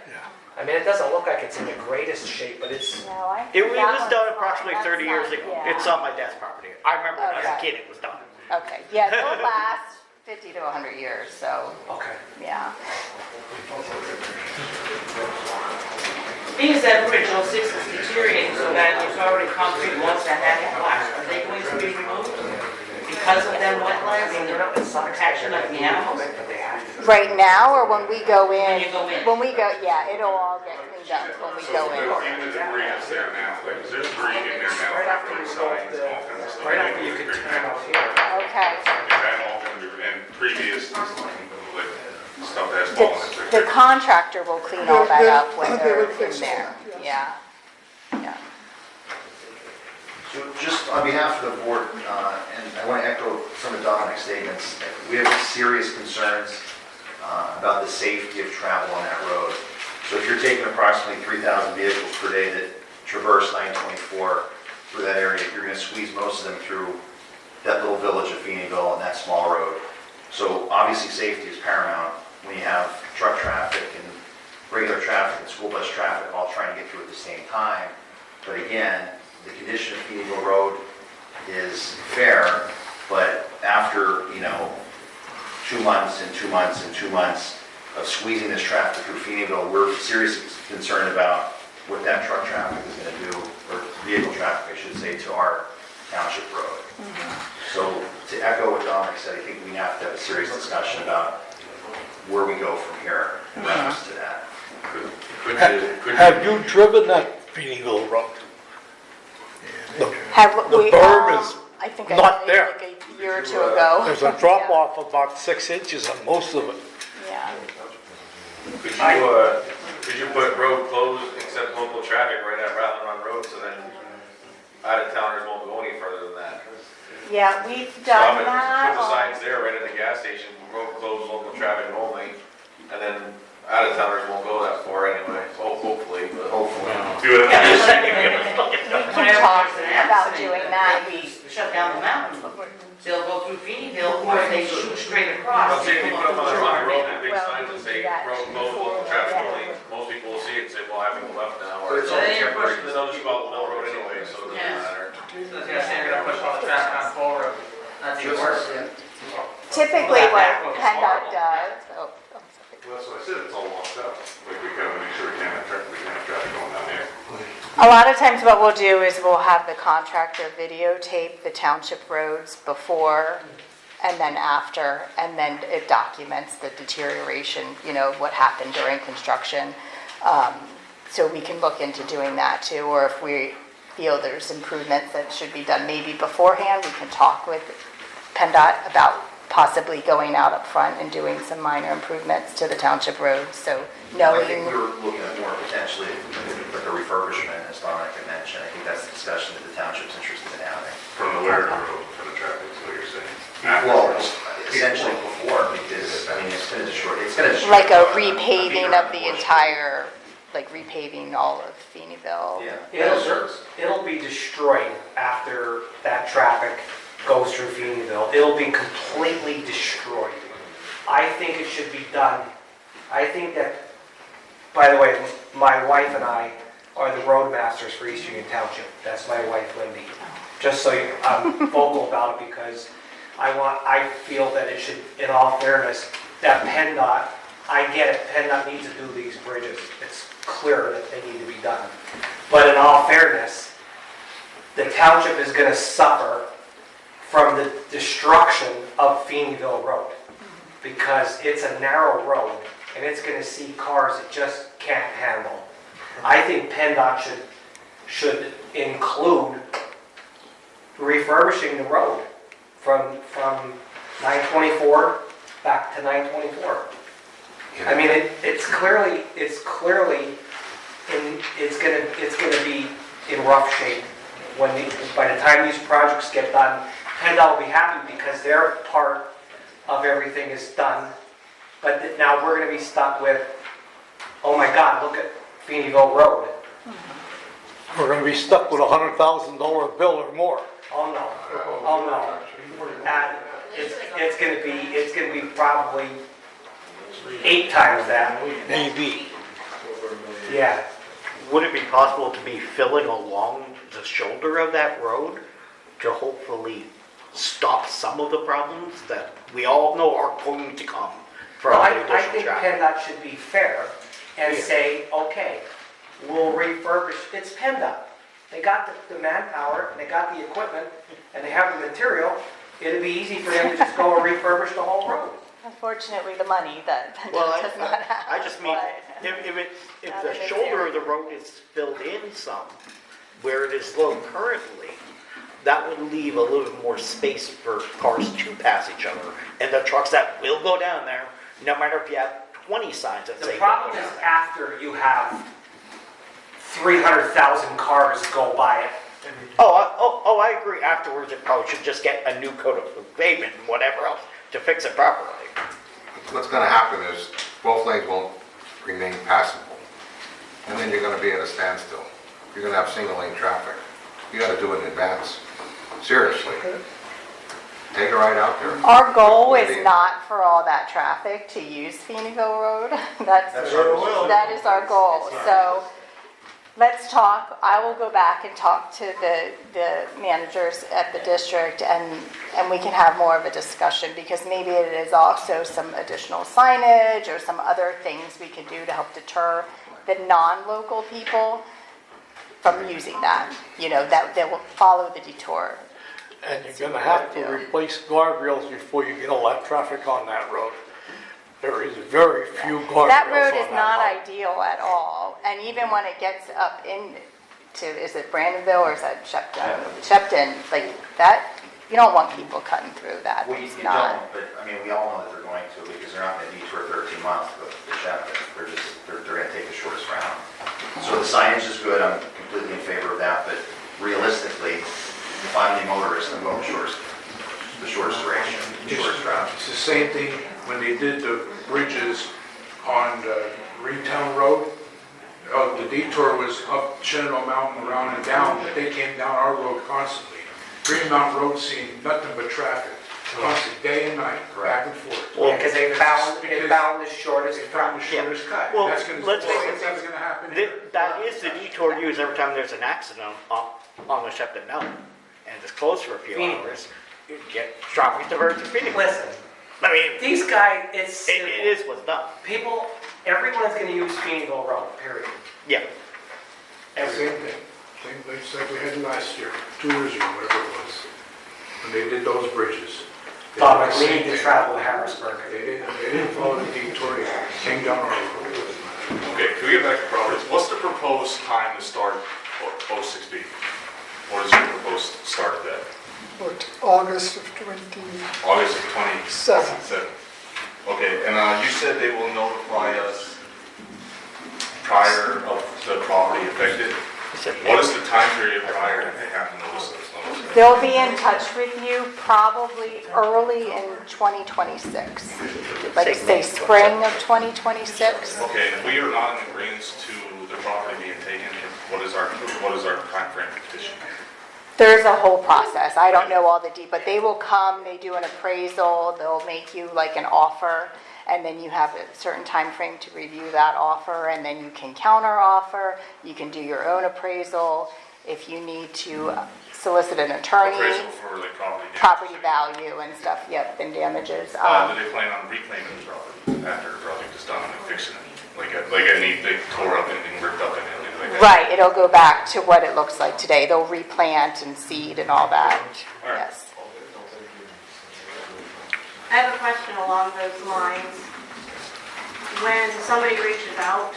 I mean, it doesn't look like it's in the greatest shape, but it's, No, I It think was that done one's fine. approximately That's 30 years not- ago. yeah. It's on my dad's property. I remember when I was a Okay. kid, it was done. Okay, yeah, it'll last 50 to 100 years, so, okay. yeah. Being as that bridge 06 is deteriorating so bad, there's already concrete walls that haven't collapsed. Are they going to be removed because of them wetlands and the protection of the animals? Right now, or when we go in? When you go in. When we go, yeah, it'll all get cleaned up when we So go in. even the debris that's there now, like, there's debris in there now. Right after you go up right after you could turn up here. Okay. Is that all going to, and previous, like, stuff that's fallen into. The contractor will clean all that up when They they're will in fix all there, that, yeah. Yeah. So just on behalf of the board, and I want to echo some of Dominic's statements, we have serious concerns about the safety of travel on that road. So if you're taking approximately 3,000 vehicles per day that traverse 924 through that area, you're going to squeeze most of them through that little village of Feeneyville and that small road. So obviously safety is paramount when you have truck traffic and regular traffic and school bus traffic all trying to get through at the same time. But again, the condition of Feeneyville Road is fair, but after, 2 months and 2 months and 2 months of squeezing this traffic through Feeneyville, we're seriously concerned about what that truck traffic is going to do, or vehicle traffic, I should say, to our township road. So to echo what Dominic said, I think we have to have a serious discussion about where we go from here in reference to that. Have you driven that Feeneyville Road? Have The we, berm is I think I not did there. like a year or two ago. There's a drop off of about 6 inches on most of it. Yeah. Could you put road closed except local traffic right at Rattler Run Road, so then out-of-towners won't go any further than that? Yeah, we've Stop done it, that. put the on- signs there right at the gas station, road closed, local traffic only, and then out-of-towners won't go that far anyway, so hopefully, but. Hopefully. Do it. We can talk about doing that. We shut down the mountain. They'll go through Feeneyville, or they shoot straight across. I'll see if you put them on the wrong road, and big Well, signs that say, that road closed, local traffic only, most people will see it and say, well, I have to go left now, or it's So only then you're temporary, pushing- then they'll just go out the middle road anyway, so it doesn't Yeah. matter. They're gonna push all the traffic on Fall Road. That's even worse. Typically what Well, that PennDOT road's does, sorry. Well, that's what I said, it's all locked up. Like, we gotta make sure we can't have traffic going down there. A lot of times what we'll do is we'll have the contractor videotape the township roads before and then after, and then it documents the deterioration, what happened during construction. So we can look into doing that too, or if we feel there's improvements that should be done maybe beforehand, we can talk with PennDOT about possibly going out up front and doing some minor improvements to the township roads, so I think knowing. we were looking at more potentially like a refurbishment, as Dominic had mentioned. I think that's the discussion that the township's interested in having. From the Ware Road, from the traffic, is what you're saying. Well, essentially before, because, it's going to destroy, Like a repaving of the entire, like repaving all of Feeneyville. Yeah. It'll be destroyed after that traffic goes through Feeneyville. It'll be completely destroyed. I think it should be done. I think that by the way, my wife and I are the roadmasters for East Union Township. That's my wife, Lindy. Just so I'm vocal about it because I feel that it should, in all fairness, that PennDOT, I get it, PennDOT needs to do these bridges. It's clear that they need to be done. But in all fairness, the township is going to suffer from the destruction of Feeneyville Road because it's a narrow road and it's going to see cars it just can't handle. I think PennDOT should include refurbishing the road from 924 back to 924. I mean, it's clearly it's gonna be in rough shape by the time these projects get done. PennDOT will be happy because their part of everything is done, but now we're gonna be stuck with, oh my God, look at Feeneyville Road. We're gonna be stuck with $100,000 bill or more. Oh no. And it's gonna be probably 8 times that. Maybe. Yeah. Would it be possible to be filling along the shoulder of that road to hopefully stop some of the problems that we all know are going to come from Well, the I additional think traffic? PennDOT should be fair and say, okay, we'll refurbish, it's PennDOT. They got the manpower, and they got the equipment, and they have the material. It'd be easy for them to just go and refurbish the whole road. Unfortunately, the money that Well, does not have. I just mean, but- if Not the in this shoulder area. of the road is filled in some, where it is low currently, that would leave a little bit more space for cars to pass each other, and the trucks that will go down there, no matter if you have 20 signs that The say. problem is after you have 300,000 cars go by it. I agree. Afterwards, it probably should just get a new coat of pavement and whatever else to fix it properly. What's gonna happen is both lanes won't remain passable. And then you're gonna be at a standstill. You're gonna have single lane traffic. You gotta do it in advance. Seriously. Take a ride out there. Our goal is not for all that traffic to use Feeneyville Road. That is our goal. So let's talk. I will go back and talk to the managers at the district and we can have more of a discussion because maybe it is also some additional signage or some other things we could do to help deter the non-local people from using that, that will follow the detour. And you're gonna have to replace guardrails before you get all that traffic on that road. There is very few guardrails on That road is that not road. ideal at all, and even when it gets up into, is it Brandonville or is that Shepton? Shepton, like that, you don't want people cutting through that. Well, you It's don't, not. but, I mean, we all know that they're going to, because they're not gonna detour 13 miles to go to the Chapel. They're gonna take the shortest route. So the signage is good, I'm completely in favor of that, but realistically, if I'm the motorist, I'm going the shortest duration, the shortest route. It's the same thing when they did the bridges on Greentown Road. The detour was up Shenandoah Mountain, around and down, but they came down our road constantly. Green Mountain Road seen nothing but traffic, constant, day and night, back and forth. Well, because they found the shortest They found the shortest cut. Well, That's gonna, let's face same it, thing's gonna happen here. That is the detour used every time there's an accident on the Shepton Mountain, and it's closed for a few Phoenix. hours. You get traffic diverted to Phoenix. Listen, I mean, these guys, it is what's done. people, everyone's gonna use Feeneyville Road, period. Yeah. Same thing, just like we had last year, 2 years ago, whatever it was, when they did those bridges. They did But the we same need to thing. travel to Harrisburg. They didn't follow the detour, they came down our road. Okay, can we get back to properties? What's the proposed time to start 06B? What is your proposed start date? But August of 20, August of 27. Okay, and you said they will notify us prior of the property affected. What is the time period prior that they have to notice us? They'll be in touch with you probably early in 2026. Like say spring of 2026. Okay, if we are not in agreement to the property being taken, what is our timeframe for petition? There's a whole process. I don't know all the but they will come, they do an appraisal, they'll make you like an offer, and then you have a certain time frame to review that offer, and then you can counter offer, you can do your own appraisal. If you need to solicit an attorney, Appraisal for like property value and stuff, yep, and damages. Do they plan on reclaiming the property after the project is done and fixing it? Like any, they tore up anything, ripped up anything like that? Right, it'll go back to what it looks like today. They'll replant and seed and all that, All right. yes. I have a question along those lines. When somebody reaches out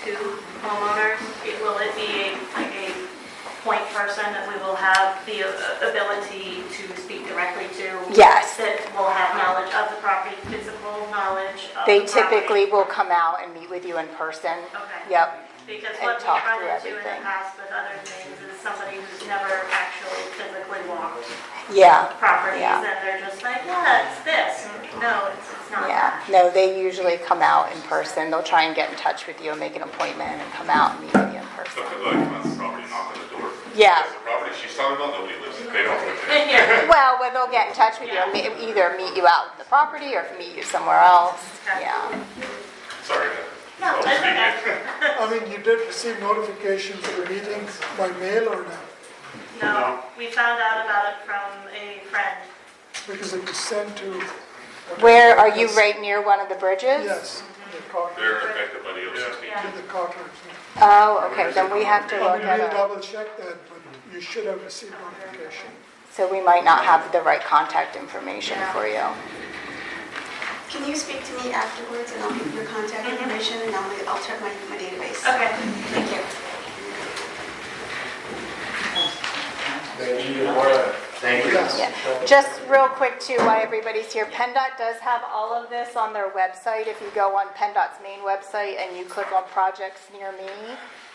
to homeowners, will it be like a point person that we will have the ability to speak directly to? Yes. That will have knowledge of the property, physical knowledge of They the property? typically will come out and meet with you in person. Okay. Yep. Because and what we've talk run through into in everything. the past with other things is somebody who's never actually physically walked Yeah. properties, Yeah. and they're just like, yeah, it's this. No, it's not Yeah, that. no, they usually come out in person. They'll try and get in touch with you and make an appointment and come out and meet with you in person. Look, like, come out the property, knock on the door. Yeah. Because the property she's talking about, nobody lives in, they don't live there. Well, they'll get in touch with you and either meet you out at the property or meet you somewhere else. Yeah. Sorry. No, I'll that's speak okay. it. I mean, you did receive notification for the meetings by mail or not? No, we found out about it from a friend. Because it was sent to. Where, are you right near one of the bridges? Yes, the Cochran. They're affected by the O16. Yeah. The Cochran. Oh, okay, then we have to I look mean, at we'll it. double check that, but you should have received notification. So we might not have the right contact information for you. Can you speak to me afterwards, and I'll give you your contact information, and I'll check my database. Okay. Thank you. Thank you. Yeah. Just real quick too, while everybody's here, PennDOT does have all of this on their website. If you go on PennDOT's main website and you click on projects near me,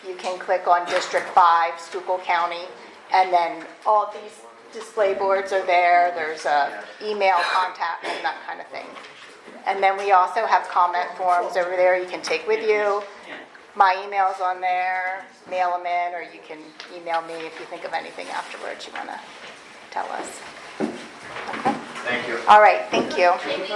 you can click on District 5, Schuylkill County, and then all these display boards are there. There's a email contact and that kind of thing. And then we also have comment forms over there you can take with you. My email's on there, mail them in, or you can email me if you think of anything afterwards you want to tell us. Okay? Thank you. All right, thank you. Thank you.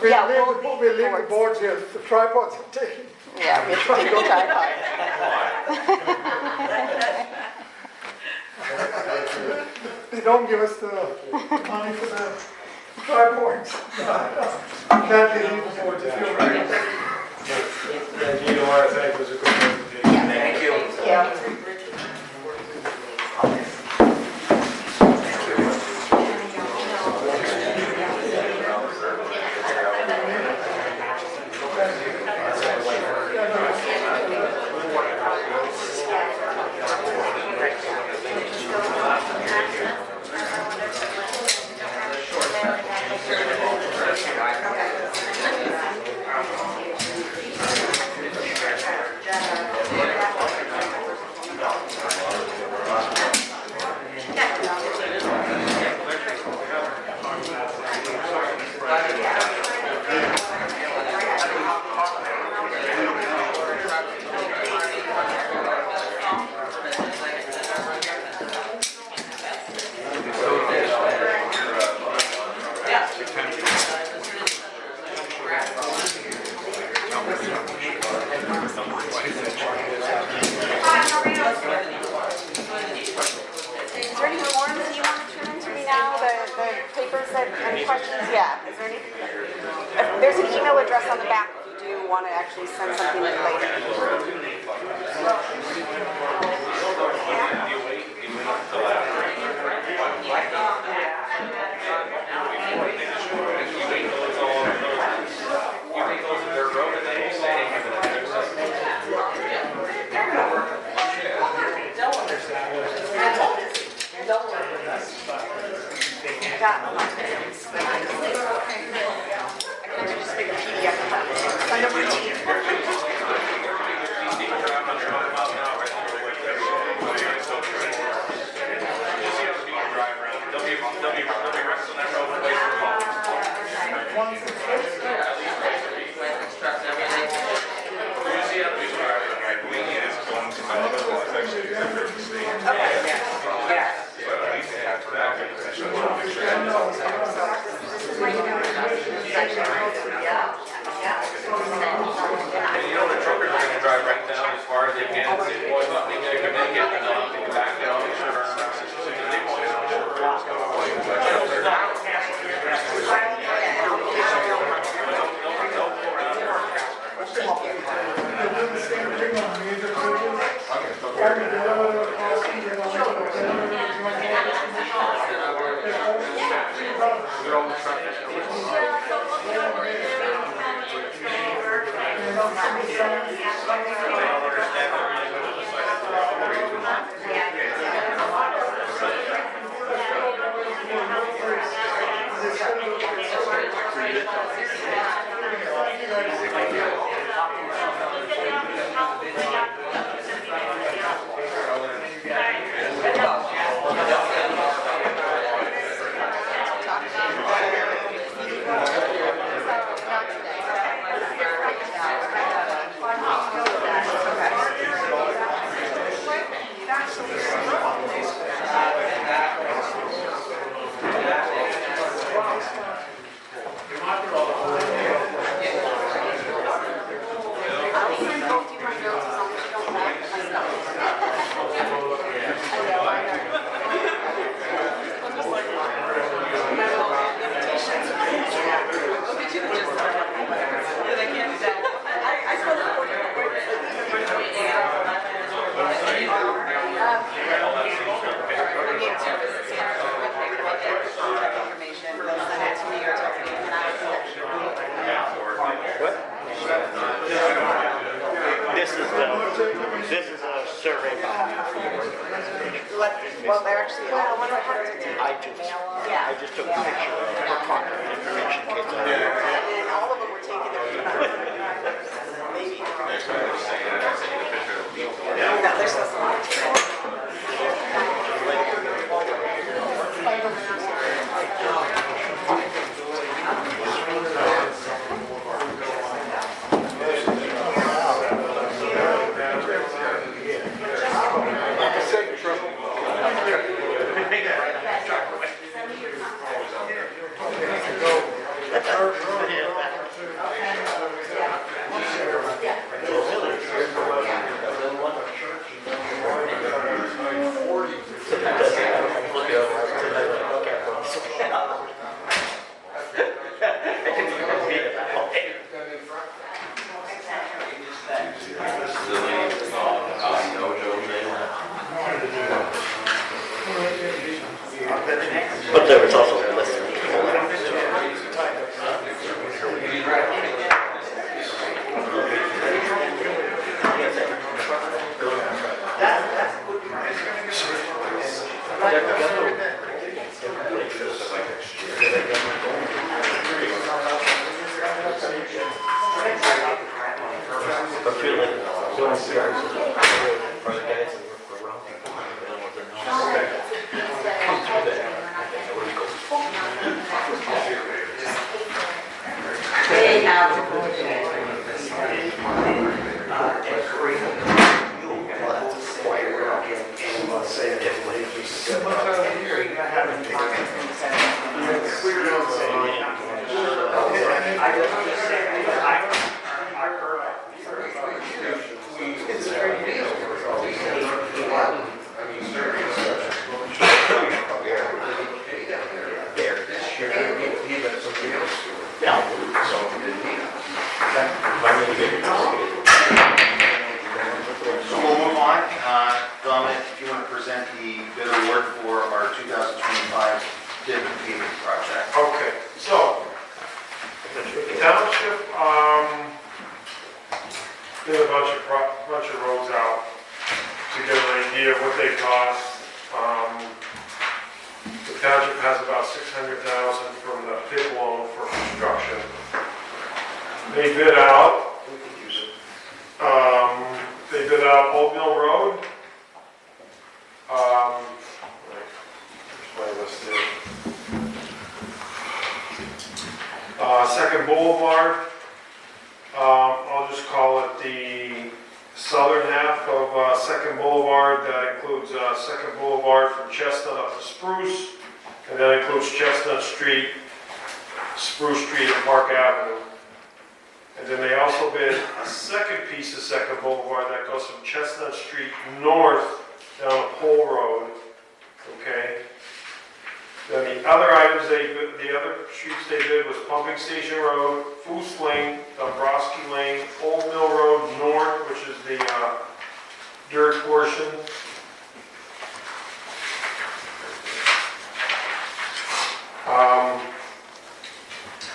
Yeah, we'll leave We'll leave the boards. boards here, the tripods are taken. Yeah, we have to take the tripod. They don't give us the money for the tripods. Can't leave the boards if you're right. You want to thank, it was a good presentation. Thank you. Yeah. Is there any forms you want to turn into me now, the papers that, any questions? Yeah, is there any? There's an email address on the back if you do want to actually send something in later. well, they're actually. I just took a picture of the contact information in case I. And then all of them were taken maybe. No, there's still some. But there was also a list of people that I feel like doing CRs are the guys that work for around people. They don't want their nose. Come through there. They have. So we'll move on. Dominic, if you want to present the bid award for our 2025 bid paving project. Okay, so, the township, did a bunch of roads out to get an idea of what they cost. The township has about $600,000 from the PID loan for construction. They bid out, Old Mill Road. Here's my list here. Second Boulevard, I'll just call it the southern half of Second Boulevard. That includes Second Boulevard from Chestnut up to Spruce, and that includes Chestnut Street, Spruce Street, and Park Avenue. And then they also bid a second piece of Second Boulevard that goes from Chestnut Street north down to Pole Road, okay? Then the other items the other streets they did was Pumping Station Road, Foos Lane, Dombrowski Lane, Old Mill Road North, which is the dirt portion.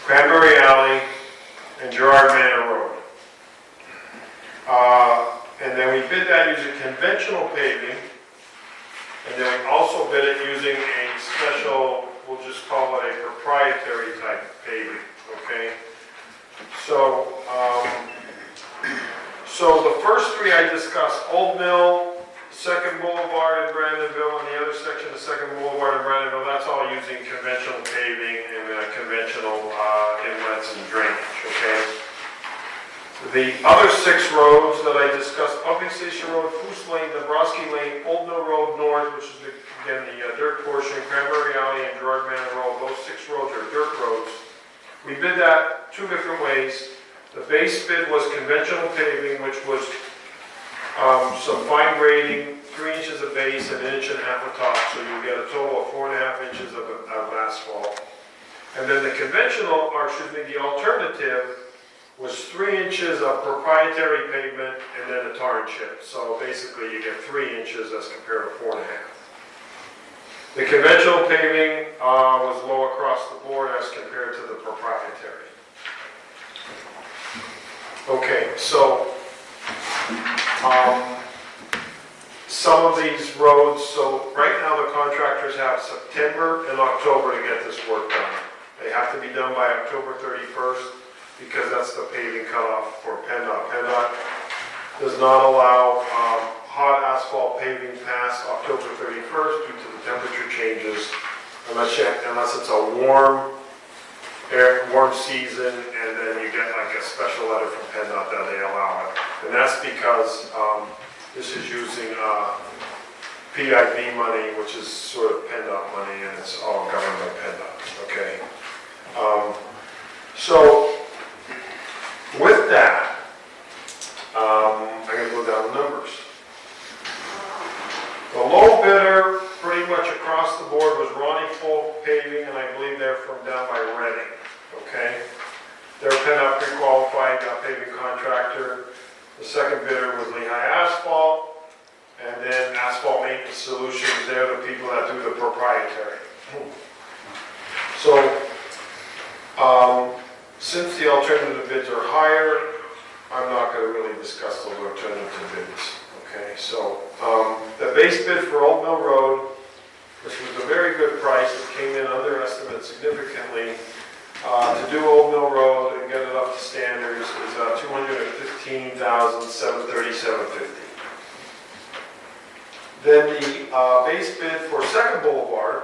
Cranberry Alley, and Gerard Manor Road. And then we bid that using conventional paving, and then we also bid it using a special, we'll just call it a proprietary type paving, okay? So, the first three I discussed, Old Mill, Second Boulevard in Brandonville, and the other section of Second Boulevard in Brandonville, that's all using conventional paving and conventional inlets and drainage, okay? The other six roads that I discussed, Pumping Station Road, Foos Lane, Dombrowski Lane, Old Mill Road North, which is again the dirt portion, Cranberry Alley, and Gerard Manor Road, those six roads are dirt roads. We bid that two different ways. The base bid was conventional paving, which was some fine grading, 3 inches of base and 1.5 inches of top, so you get a total of 4.5 inches of asphalt. And then the conventional, or excuse me, the alternative was 3 inches of proprietary pavement and then a tar and chip. So basically you get 3 inches as compared to 4.5. The conventional paving was low across the board as compared to the proprietary. Okay, so some of these roads, so right contractors have September and October to get this work done. They have to be done by October 31st because that's the paving cutoff for PennDOT. PennDOT does not allow hot asphalt paving past October 31st due to the temperature changes unless it's a warm season, and then you get like a special letter from PennDOT that they allow it. And that's because this is using PIB money, which is sort of PennDOT money, and it's all governed by PennDOT, okay? So with that, I'm going to go down the numbers. The low bidder, pretty much across the board, was Ronnie Folk Paving, and I believe they're from down by Reading, okay? They're a PennDOT pre-qualified paving contractor. The second bidder was Lehigh Asphalt, and then Asphalt Maintenance Solutions, they're the people that do the proprietary. So, since the alternative bids are higher, I'm not going to really discuss those alternative bids. Okay, so the base bid for Old Mill Road, which was a very good price, it came in under estimate significantly. To do Old Mill Road and get it up to standards is $215,737.50. Then the base bid for Second Boulevard,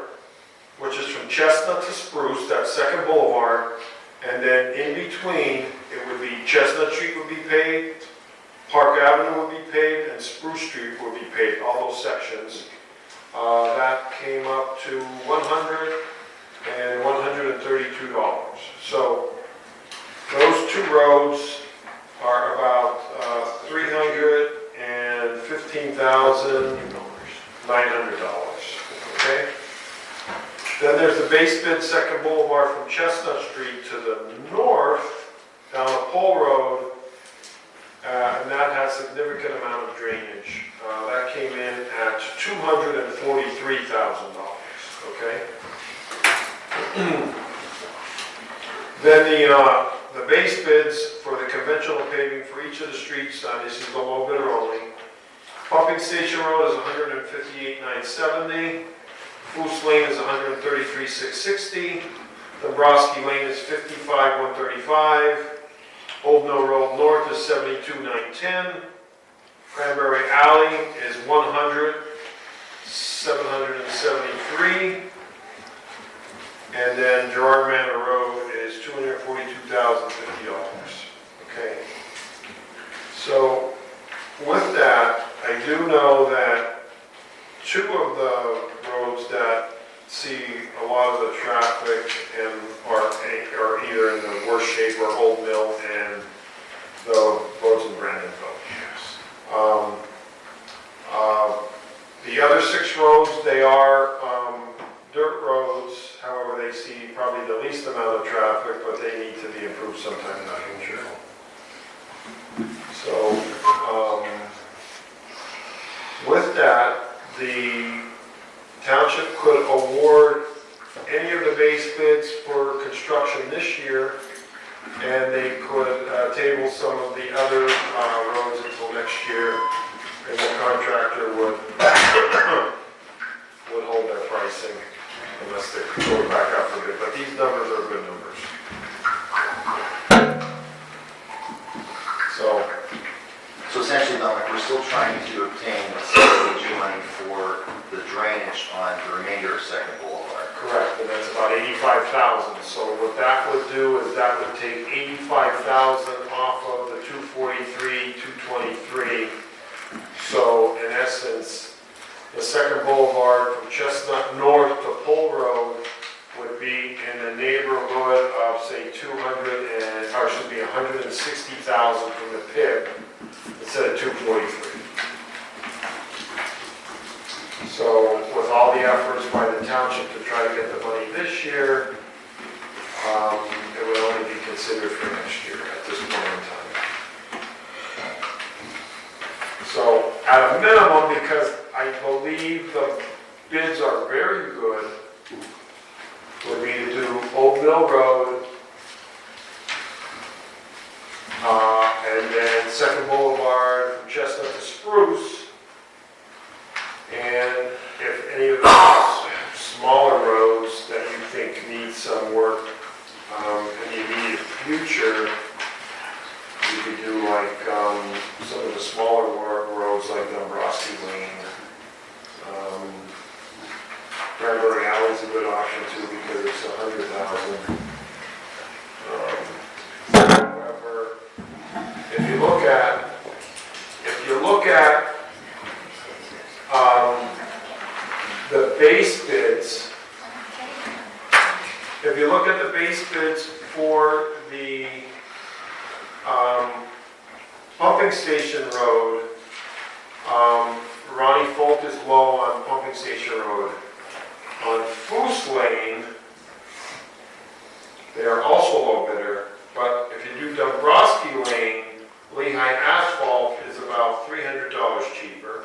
which is from Chestnut to Spruce, that's Second Boulevard, and then in between, it would be Chestnut Street would be paved, Park Avenue would be paved, and Spruce Street would be paved, all those sections. That came up to $100 and $132. So those two roads are about $315,900. Okay. Then there's the base bid Second Boulevard from Chestnut Street to the north down the Pole Road, and that has significant amount of drainage. That came in at $243,000. Okay. Then the base bids for the conventional paving for each of the streets, this is the low bidder only. Pumping Station Road is $158,970. Foose Lane is $133,660. Dombrowski Lane is $55,135. Old Mill Road North is $72,910. Cranberry Alley is $100,773. And then Gerard Manor Road is $242,050. Okay. So with that, I do know that two of the roads that see a lot of the traffic and are either in the worst shape or Old Mill and the roads in Brandonville. The other 6 roads, they are dirt roads. However, they see probably the least amount of traffic, but they need to be improved sometime in the future. So, with that, the township could award any of the base bids for construction this year, and they could table some of the other roads until next year, and the contractor would hold their pricing unless they go back up a bit. But these numbers are good numbers. So essentially, Dominic, we're still trying to obtain CDBG money for the drainage on the remainder of Second Boulevard. correct, and that's about $85,000. So what that would do is that would take $85,000 off of the $243,223. So in essence, the Second Boulevard from Chestnut North to Pole Road would be in the neighborhood of, say, $160,000 from the PIB instead of $243. So with all the efforts by the township to try to get the money this year, it would only be considered for next year at this point in time. So at a minimum, because I believe the bids are very good, would be to do Old Mill Road, and then Second Boulevard from Chestnut to Spruce, and if any of those Cranberry Alley's a good option too, because it's 100,000. However, if you look at the base bids, if you look at the base bids for the pumping station road, Ronnie Folk is low on pumping station road. On Foos Lane, they are also low bidder, but if you do Dombrowski Lane, Lehigh Asphalt is about $300 cheaper.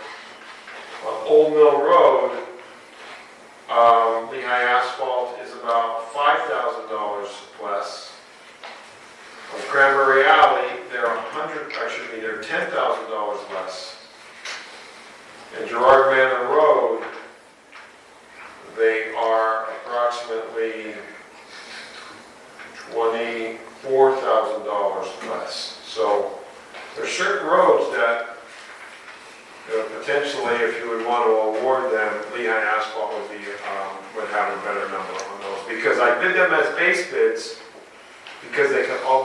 On Old Mill Road, Lehigh Asphalt is about $5,000 less. On Cranberry Alley, they're they're $10,000 less. And Gerard Manor Road, they are approximately $24,000 less. So there's certain roads that, potentially, if you would want to award them, Lehigh Asphalt would have a better number on those. Because I bid them as base bids, because they can all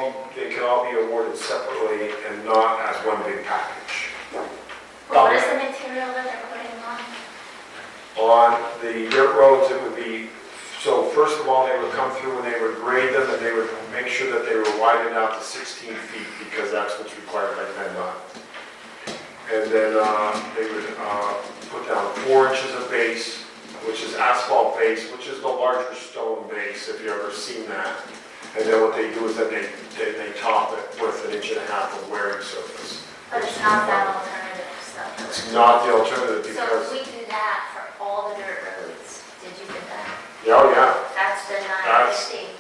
be awarded separately and not as one big package. What is the material that they're putting on? On the dirt roads, it would be, so first of all, they would come through and they would grade them and they would make sure that they were widened out to 16 feet because that's what's required by PennDOT. And then they would put down 4 inches of base, which is asphalt base, which is the larger stone base, if you've ever seen that. And then what they do is that they top it with 1.5 inches of wearing surface. But it's not that alternative stuff. It's not the alternative So because, if we do that for all the dirt roads, did you get that? oh yeah, That's the That's- 950.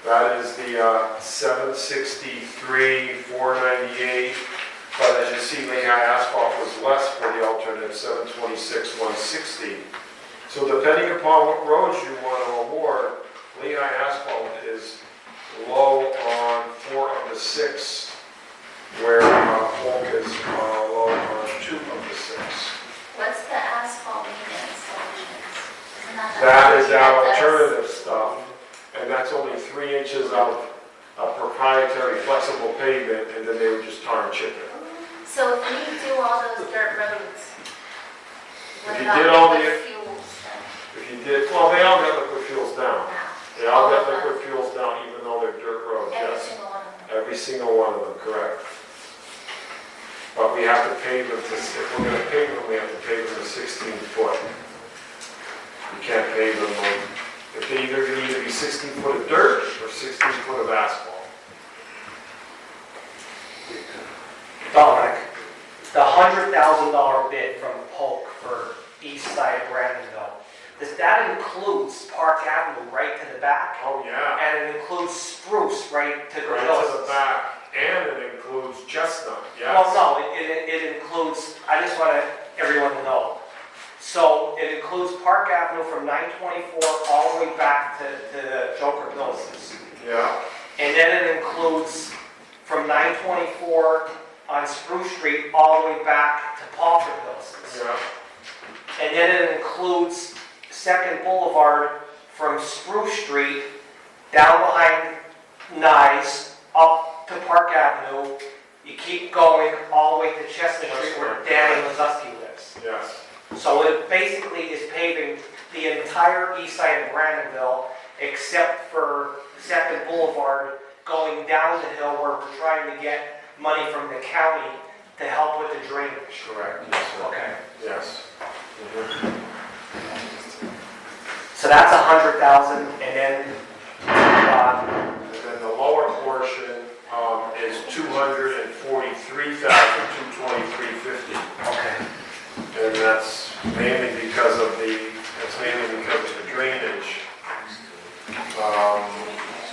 that is the 763, 498. But as you see, Lehigh Asphalt was less for the alternative, 726, 160. So depending upon what roads you want to award, Lehigh Asphalt is low on 4 of the 6, where Folk is low on 2 of the 6. What's the asphalt maintenance solutions? Isn't That is that that the- alternative stuff, and that's only 3 inches of proprietary flexible pavement, and then they would just tar and chip it. So if we do all those dirt roads, what If you about did all liquid the- fuels then? If you did, well, they all got liquid fuels down. No. They all got liquid fuels down, even though they're dirt roads, Every yes. single one of them. Every single one of them, correct. But we have to pave them to, if we're gonna pave them, we have to pave them to 16 foot. You can't pave them like, if they either can either be 16 foot of dirt or 16 foot of asphalt. Dominic, the $100,000 bid from Polk for east side of Brandonville, that includes Park Avenue right to the back? Oh, yeah. And it includes Spruce right to the Right to hills? the back, and it includes Chestnut, yes. Well, no, it includes, I just want everyone to know. So it includes Park Avenue from 924 all the way back to the Joker Mills. Yeah, And then it includes from 924 on Spruce Street all the way back to Palford Mills. yeah, And then it includes Second Boulevard from Spruce Street down behind Nyes up to Park Avenue. You keep going all the way to Chestnut Street where Danny Lazowski lives. yes. So it basically is paving the entire east side of Brandonville except for Second Boulevard going down the hill where we're trying to get money from the county to help with the drainage. Correct, yes, sir. Okay. Yes. So that's 100,000 and then And then the lower portion is 243,223.50. okay. And that's mainly because of the drainage,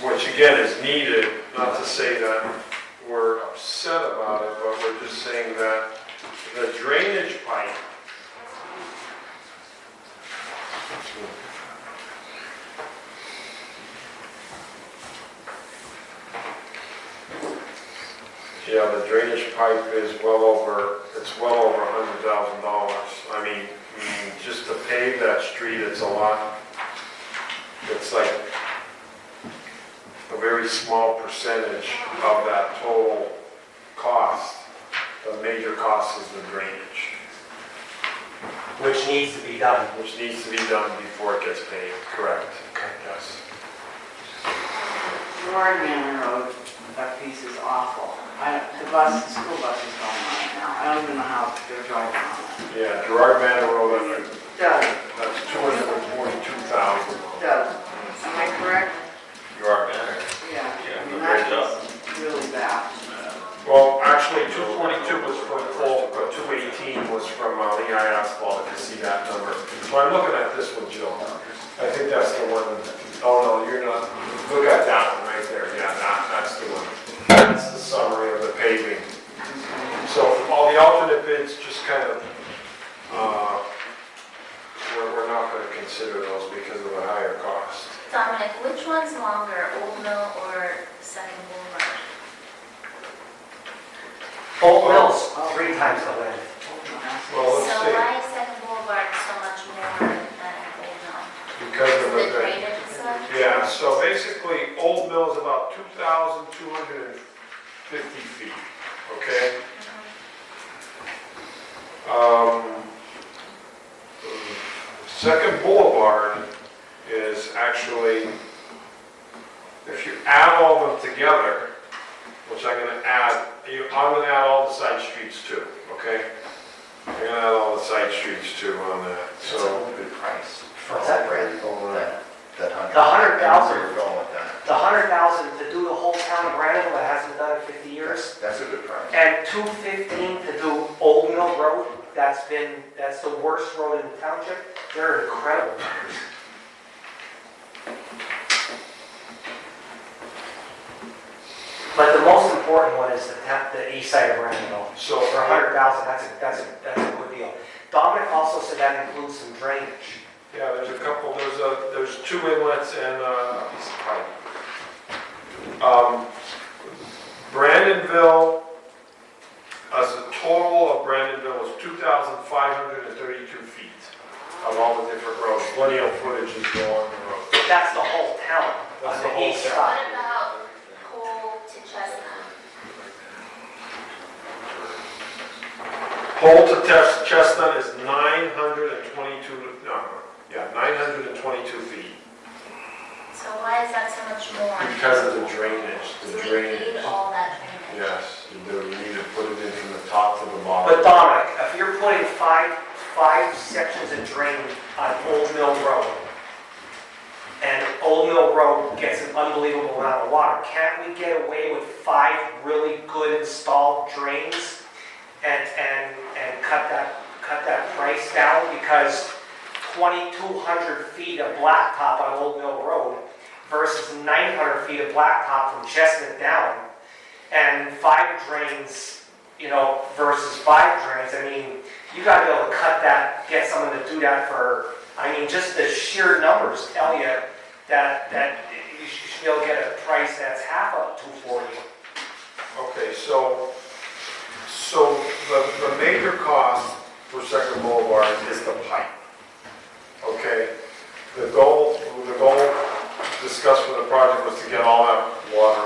which again is needed, not to say that we're upset about it, but we're just saying that the drainage pipe yeah, the drainage pipe is well over $100,000. I mean, just to pave that street, it's a lot it's like a very small percentage of that total cost. The major cost is the drainage, Which needs to be done. which needs to be done before it gets paid, correct? Yes. Gerard Manor Road, that piece is awful. The school bus is going on it now. I don't even know how they're driving on it. Yeah, Gerard Manor Road, Doug, that's 242,000. Doug, am I correct? Gerard Manor. Yeah. Yeah, I mean, great that job. is really bad. Well, actually, 242 was from Polk, but 218 was from Lehigh Asphalt, if you see that number. So I'm looking at this one, Jill. I think that's the one, oh no, you're not, look at that one right there, yeah, that's the one. That's the summary of the paving. So all the alternate bids just kind of, we're not going to consider those because of the higher cost. Dominic, which one's longer, Old Mill or Second Boulevard? Old Mill's 3 times the length. Well, let's So see. why is Second Boulevard so much more than Old Mill? Because of The the, drainage and stuff? yeah, so basically, Old Mill is about 2,250 feet, okay? Second Boulevard is actually, if you add all of them together, which I'm gonna add, I'm gonna add all the side streets too, okay? I'm gonna add all the side streets too on that, It's a so. good price. What's that? That 100. The 100,000. Where you're going with that. The 100,000 to do the whole town of Brandon that hasn't done it in 50 years. That's a good price. And 215 to do Old Mill Road, that's the worst road in the township. They're incredible numbers. But the most important one is the east side of Brandon. So For 100,000, that's a good deal. Dominic also said that includes some drainage. yeah, there's a couple, there's 2 inlets and a piece of pipe. Brandonville, as a total of Brandonville is 2,532 feet of all the different roads. Plenty of footage is along the road. That's the whole town That's on the the whole east town. What side. about Pole to Chestnut? Pole to Chestnut is 922 feet So why is that so much more? because of the drainage, So we need all that drainage. Yes, you need to put it in from the top to the bottom. But Dominic, if you're putting five sections of drain on Old Mill Road, and Old Mill Road gets an unbelievable amount of water, can't we get away with 5 really good installed drains and cut that price down? Because 2,200 feet of blacktop on Old Mill Road versus 900 feet of blacktop from Chestnut down, and 5 drains, versus 5 drains, I mean, you gotta be able to cut that, get someone to do that for, just the sheer numbers tell you that you should be able to get a price that's half of 240. Okay, so the major cost for Second Boulevard is the pipe. Okay, the goal discussed for the project was to get all that water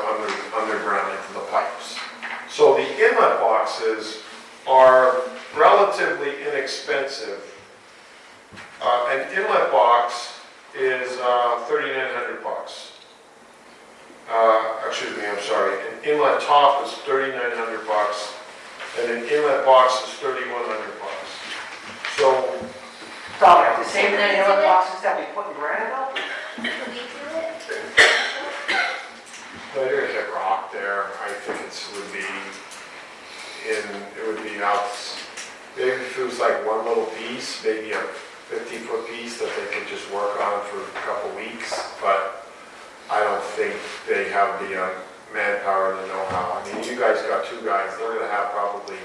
underground into the pipes. So the inlet boxes are relatively inexpensive. An inlet box is $3,900. Excuse me, I'm sorry. An inlet top is $3,900, and an inlet box is $3,100. So Dominic, the same inlet boxes that we put in Granville? Can we do it? there's a rock there. I think it would be out. Maybe if it was like one little piece, maybe a 50-foot piece that they could just work on for a couple weeks, but I don't think they have the manpower and the know-how. You guys got 2 guys, they're gonna have probably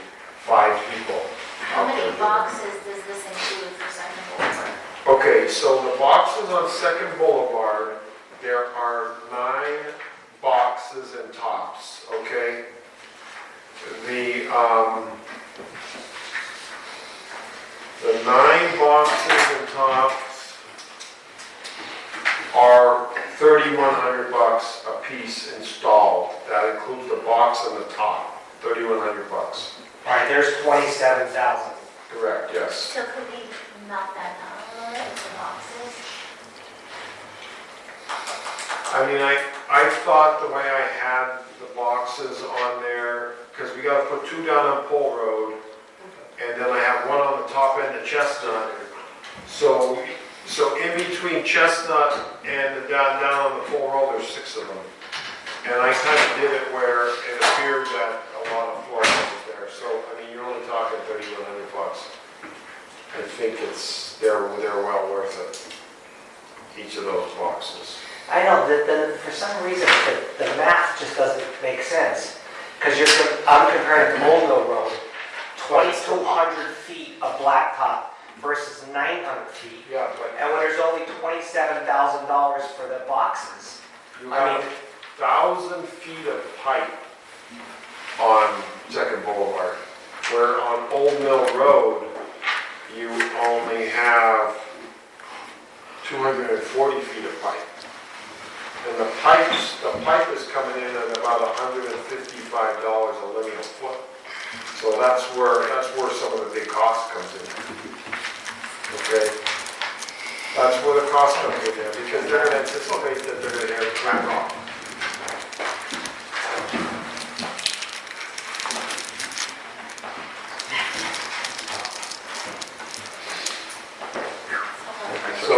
5 people. How many boxes does this include for Second Boulevard? Okay, so the boxes on Second Boulevard, there are 9 boxes and tops, okay? The 9 boxes and tops are $3,100 a piece installed. That includes the box on the top, $3,100. All right, there's 27,000. Correct, yes. So could we knock that down a little bit, the boxes? I mean, I thought the way I had the boxes on there, because we gotta put 2 down on Pole Road, and then I have 1 on the top end of Chestnut. So in between Chestnut and the down on the Pole Road, there's 6 of them. And I kind of did it where it appeared that a lot of floor was there. So, I mean, you're only talking $3,100. I think they're well worth it, each of those boxes. I know that for some reason the math just doesn't make sense. Because I'm comparing it to Old Mill Road, 2,200 feet of blacktop versus 900 feet. Yeah, but And when there's only $27,000 for the boxes, you I have mean, 1,000 feet of pipe on Second Boulevard, where on Old Mill Road, you only have 240 feet of pipe. And the pipe is coming in at about $155 a linear foot. So that's where some of the big cost comes in. Okay? That's where the cost comes in there, because they're going to anticipate that they're going to have crack off. So,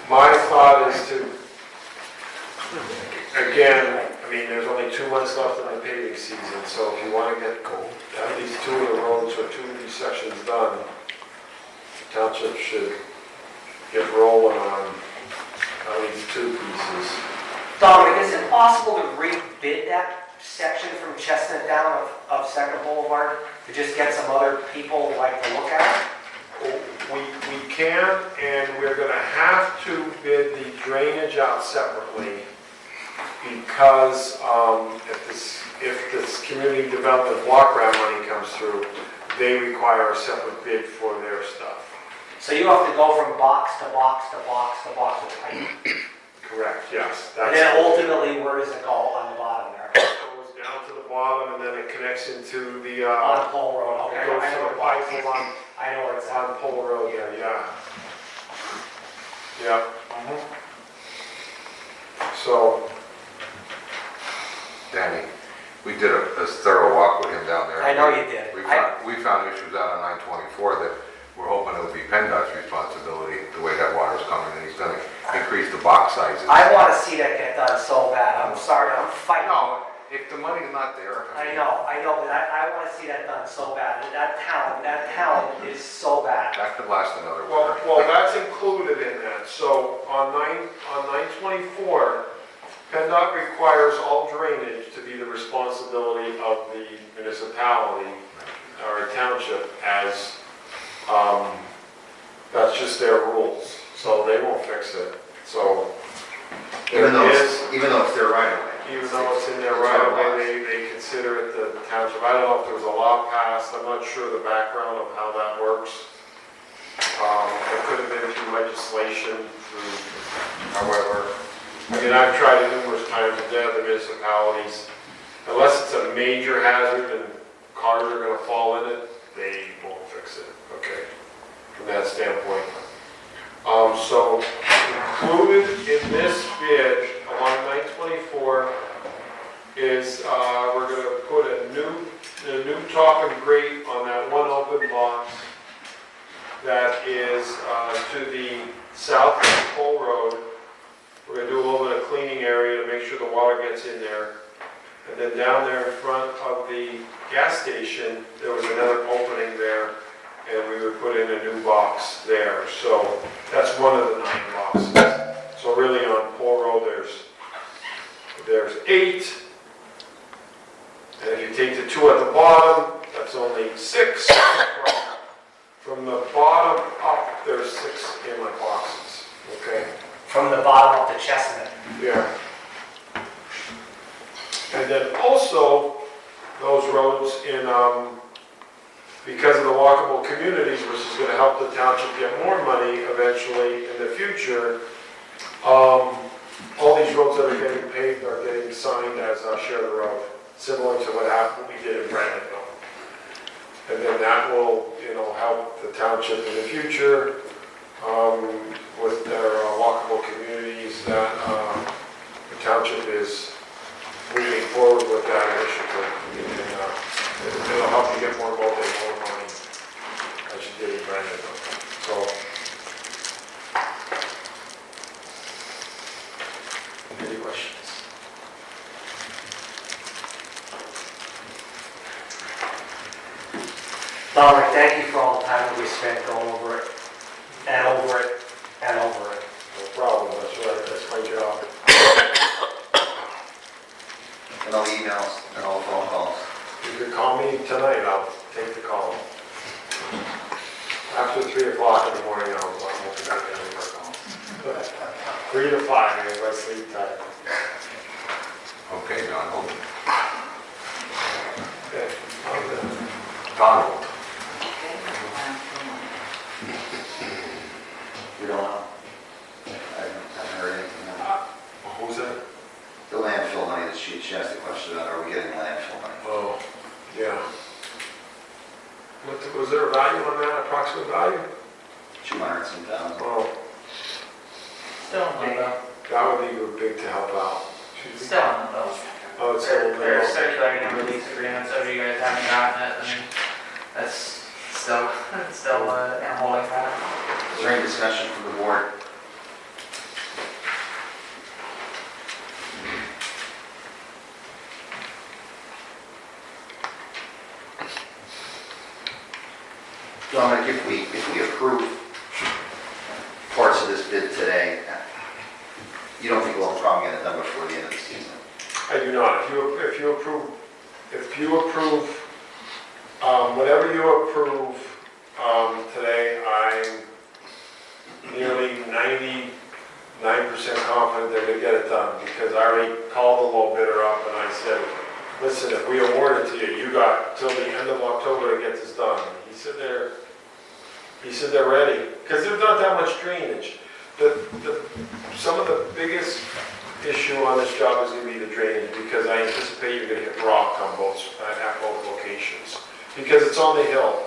my thought is to, again, I mean, there's only 2 months left in the paving season, so if you want to get at least 2 of the roads or 2 of these sections done, the township should get rolling on at least 2 pieces. Dominic, is it possible to rebid that section from Chestnut down of Second Boulevard to just get some other people like to look at it? We can, and we're going to have to bid the drainage out separately because if this community development block grant money comes through, they require a separate bid for their stuff. So you have to go from box to box to box to box with pipe. Correct, yes. And then ultimately, where does it go on the bottom there? It goes down to the bottom and then it connects into the... On Pole Road, okay. It goes to the pipe I know where it's at. on Pole Road there, yeah. Yeah. So, Danny, we did a thorough walk with him down there. I know you did. We found issues out on 924 that we're hoping it would be PennDOT's responsibility, the way that water's coming, and he's gonna increase the box sizes. I want to see that get done so bad. I'm sorry, I'm fighting. No, if the money's not there. I know, but I want to see that done so bad. That town is so bad. That could last another winter. well, that's included in that. So on 924, PennDOT requires all drainage to be the responsibility of the municipality or township as, that's just their rules. So they won't fix it. So Even though it's their right of way. even though it's in their right of way, they consider it the township. I don't know if there was a law passed, I'm not sure the background of how that works. It could have been through legislation, however. I mean, I've tried it numerous times with the other municipalities. Unless it's a major hazard and cars are gonna fall in it, they won't fix it, okay, from that standpoint. So included in this bid along 924 is we're going to put a new top and grate on that one open box that is to the south of Pole Road. We're going to do a little bit of cleaning area to make sure the water gets in there. And then down there in front of the gas station, there was another opening there, and we would put in a new box there. So that's one of the 9 boxes. So really on Pole Road, there's 8. And if you take the 2 at the bottom, that's only 6. From the bottom up, there's 6 inlet boxes, okay? From the bottom up to Chestnut. Yeah. And then also, those roads in, because of the walkable communities, which is going to help the township get more money eventually in the future, All these roads that are getting paved are getting signed as share the road, similar to what happened, we did in Brandonville. And then that will, help the township in the future, with their walkable communities that, the township is moving forward with that initiative. And, it'll help you get more money, as you did in Brandonville. So, any questions? Dominic, thank you for all the time that we spent going over it, and over it, and over it. No problem, that's right, that's my job. And all the emails and all the phone calls. You could call me tonight, I'll take the call. After 3 o'clock in the morning, I'll be back in the calls. 3 to 5, is my sleep time. Okay, John, hold it. Okay, Donald. We don't know. I haven't heard anything. Who's that? The landfill money that she asked the question about, are we getting landfill money? Oh, yeah. Was there a value on that, approximate value? 200 some thousand. Oh, Still big. that would be big to help out. Still on the bill. Oh, it's still They're there. circulating a release agreement, so if you guys haven't gotten it, then that's still a holding pattern. Is there any discussion from the board? Dominic, if we approve parts of this bid today, you don't think we'll have a problem getting it done before the end of the season? I do not. If you approve, whatever you approve today, I'm nearly 99% confident they're gonna get it done, because I already called the low bidder up and I said, listen, if we award it to you, you got till the end of October to get this done. He said they're ready, because there's not that much drainage. Some of the biggest issue on this job is going to be the drainage, because I anticipate you're going to hit rock on at both locations. Because it's on the hill.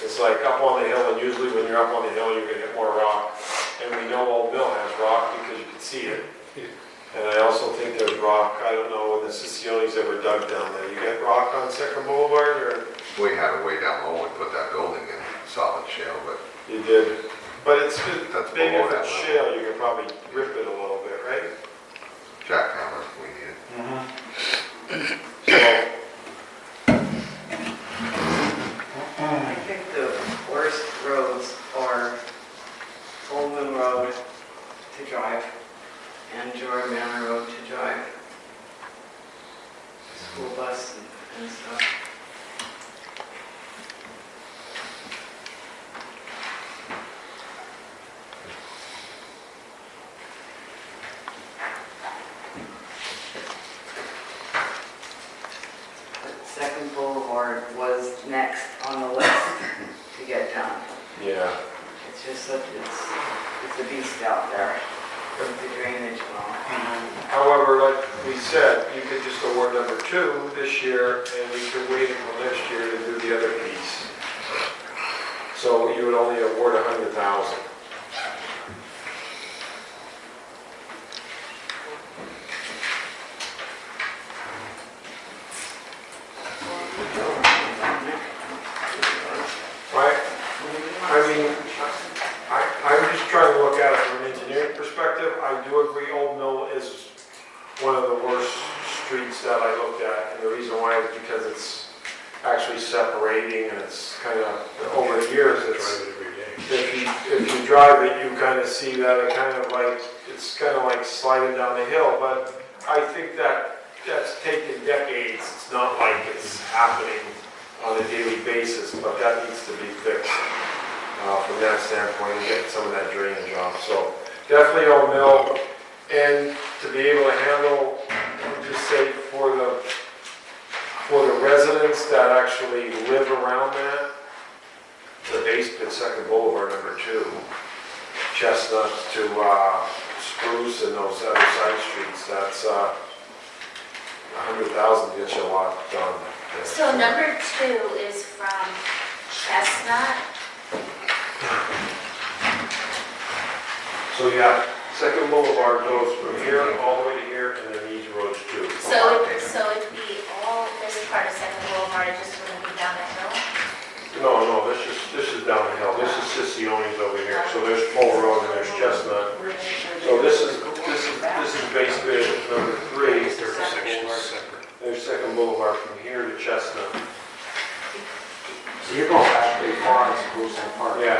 It's like up on the hill, and usually when you're up on the hill, you're going to hit more rock. And we know Old Mill has rock because you can see it. And I also think there's rock, I don't know when the Sicilians ever dug down there. You get rock on Second Boulevard, or? We had it way down low and put that building in solid shale, but You did. But it's That's big below if that it's level. shale, you can probably rip it a little bit, right? jackhammer, we need it. I think the worst roads are Old Moon Road to drive and Joy Manor Road to drive. School bus and stuff. Second Boulevard was next on the list to get done. Yeah. It's just that it's a beast out there with the drainage and all. However, like we said, you could just award number 2 this year, and we could wait until next year to do the other piece. So you would only award 100,000. Right? I mean, I'm just trying to look at it from an engineering perspective. I do agree Old Mill is one of the worst streets that I looked at. And the reason why is because it's actually separating, and it's kind of, over the years, if you drive it, you kind of see that it kind of like, it's kind of like sliding down the hill. But I think that's taken decades. It's not like it's happening on a daily basis, but that needs to be fixed from that standpoint, and get some of that drainage off. So definitely Old Mill, and to be able to handle, just say for the residents that actually live around that, the base pit, Second Boulevard number 2, Chestnut to Spruce and those other side streets, that's, 100,000 gets you a lot done. So number 2 is from Chestnut. So yeah, Second Boulevard goes from here all the way to here, and then these roads too. So it'd be all this part of Second Boulevard, it just wouldn't be down the hill? No, this is down the hill. This is Sissione's over here. So there's Pole Road and there's Chestnut. So this is base bid number 3. There's Second Boulevard from here to Chestnut. So you're going back pretty far on Spruce and Park. Yeah.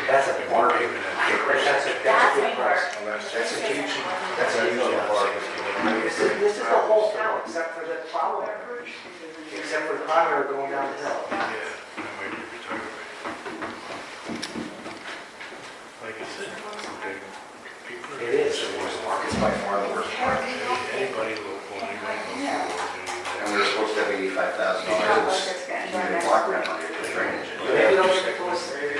That's a bargain. That's a good price. That's a huge part. This is the whole town, except for the plow area. Except for the plow area going down the hill. Like I said, It is, the worst part. It's by far the worst part. anybody local, anybody And we were supposed to have $85,000 in block grant money for drainage. Maybe they'll get it to us. Maybe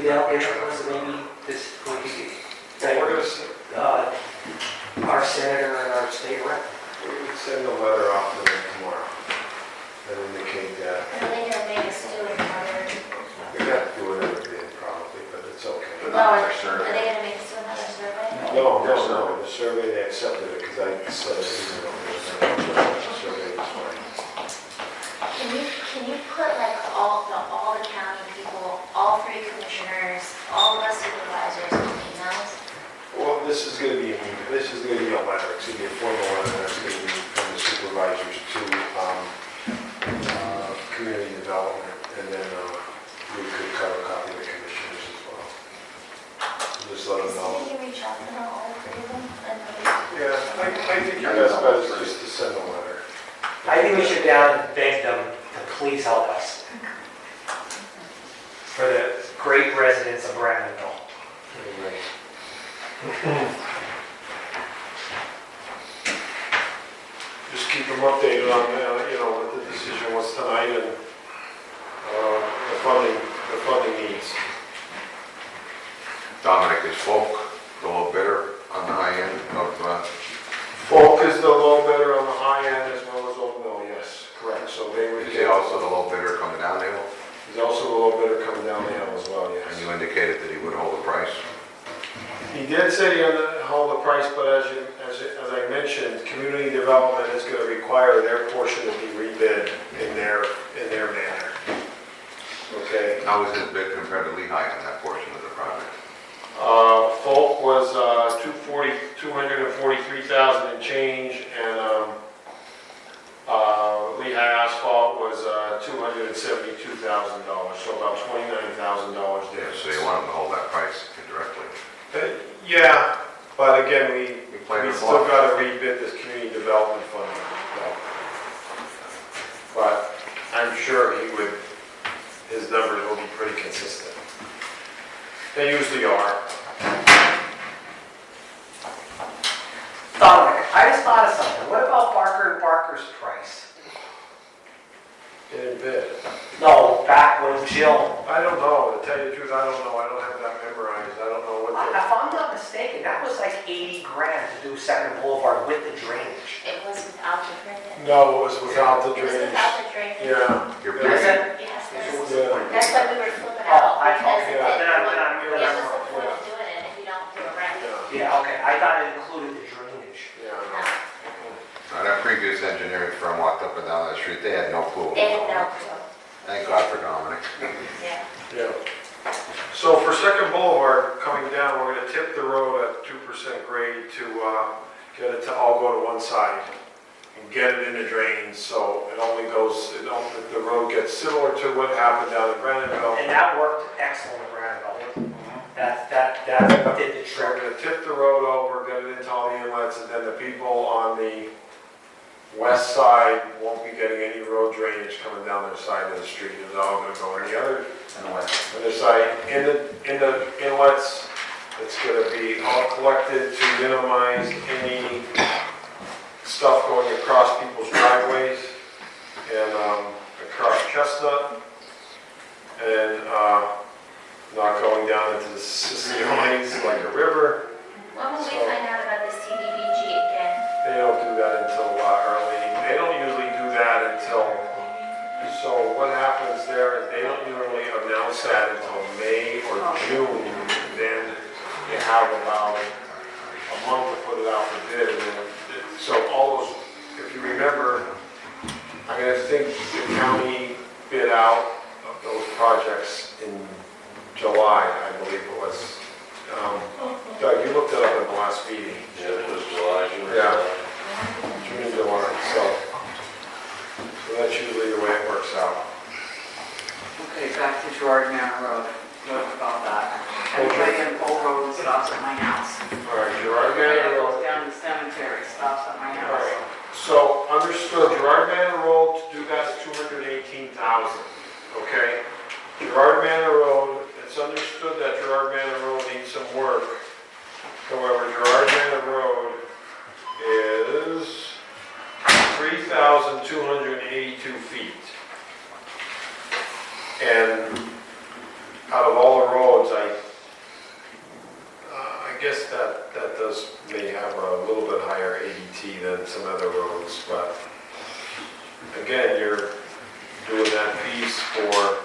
they'll get it to us, maybe this, we could get, our senator and our state rep. We would send a letter off to them tomorrow and indicate that. Are they gonna make us do another? We'd have to do another bid probably, but it's okay. No, are they gonna make us do another survey? No, the survey, they accepted it because I said, the survey is fine. Can you put like all the county people, all 3 commissioners, all of us supervisors in emails? Well, this is gonna be a letter, it's gonna be a formal letter, that's gonna be from the supervisors to, community development, and then, we could cut a copy of the commissioners as well. Just let them know. Can you reach out to them, all 3 of them? Yeah, I think your best bet is just to send a letter. I think we should go down and beg them to please help us. For the great residents of Brandonville. Anyway. Just keep them updated on, what the decision was tonight and, the funding needs. Dominic, is Folk the low bidder on the high end of, Folk is the low bidder on the high end as well as Old Mill, yes, correct. So they would. is he also the low bidder coming down the hill? He's also the low bidder coming down the hill as well, yes. And you indicated that he would hold the price? He did say he would hold the price, but as I mentioned, community development is going to require their portion to be rebid in their manner. Okay. How was his bid compared to Lehigh on that portion of the project? Folk was 243,000 and change, and Lehigh Asphalt was $272,000, so about $29,000 Yeah, difference. so you want him to hold that price indirectly? Yeah, but again, we played the still ball. got to rebid this community development fund. But I'm sure his numbers will be pretty consistent. They usually are. Dominic, I just thought of something. What about Barker and Barker's price? They didn't bid. No, back when Jill, I don't know, to tell you the truth, I don't know, I don't have that memorized, I don't know what the... if I'm not mistaken, that was like 80 grand to do Second Boulevard with the drainage. It was without the drainage. No, it was without the It was drainage. without the drainage. Yeah. Your Is it? Yes, Yeah. that's why we were flipping Oh, out, I- because okay, it then I'm was really the wrong. point of doing it if you don't do it right. Yeah, okay, I thought it included the drainage. Yeah. That previous engineering firm walked up and down that street, they had no clue. They didn't know. Thank God for Dominic. Yeah. Yeah. So for Second Boulevard, coming down, we're gonna tip the road at 2% grade to get it to all go to one side and get it in the drains, so the road gets similar to what happened down in Brandonville. And that worked excellent in Brandonville. That did the So we're trick. gonna tip the road over, get it into all the inlets, and then the people on the west side won't be getting any road drainage coming down their side of the street. It's all gonna go in the other side. In the inlets, it's gonna be all collected to minimize any stuff going across people's driveways and across Chestnut and not going going down into the Sicilians like a river. When will we find out about the CDBG again? They don't do that until early. They don't usually do that until, so what happens there is they don't usually announce that until May or June. Then you have about a month to put it out for bid. And then, so all those, if you remember, I mean, I think the county bid out of those projects in July, I believe it was. Doug, you looked it up at the last meeting. Yeah, it was July, June. Yeah. June, July, so that's usually the way it works out. Okay, back to Gerard Manor Road. What about that? Everybody in Pole Road stops at my house. All right, Gerard Manor Road. Down the cemetery stops at my All house. right, so understood, Gerard Manor Road, to do that's $218,000, okay? Gerard Manor Road, it's understood that Gerard Manor Road needs some work. However, Gerard Manor Road is 3,282 feet. And out of all the roads, I guess that may have a little bit higher ADT than some other roads, but again, you're doing that piece for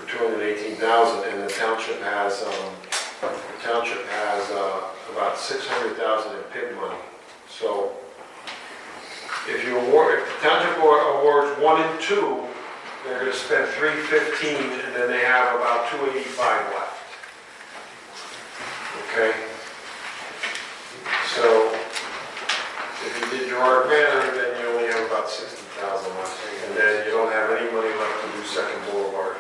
218,000, and the township has about 600,000 in PID money. So if the township awards 1 and 2, they're going to spend 315, and then they have about 285 left. Okay? So if you did Gerard Manor, then you only have about 60,000 left, and then you don't have any money left to do Second Boulevard.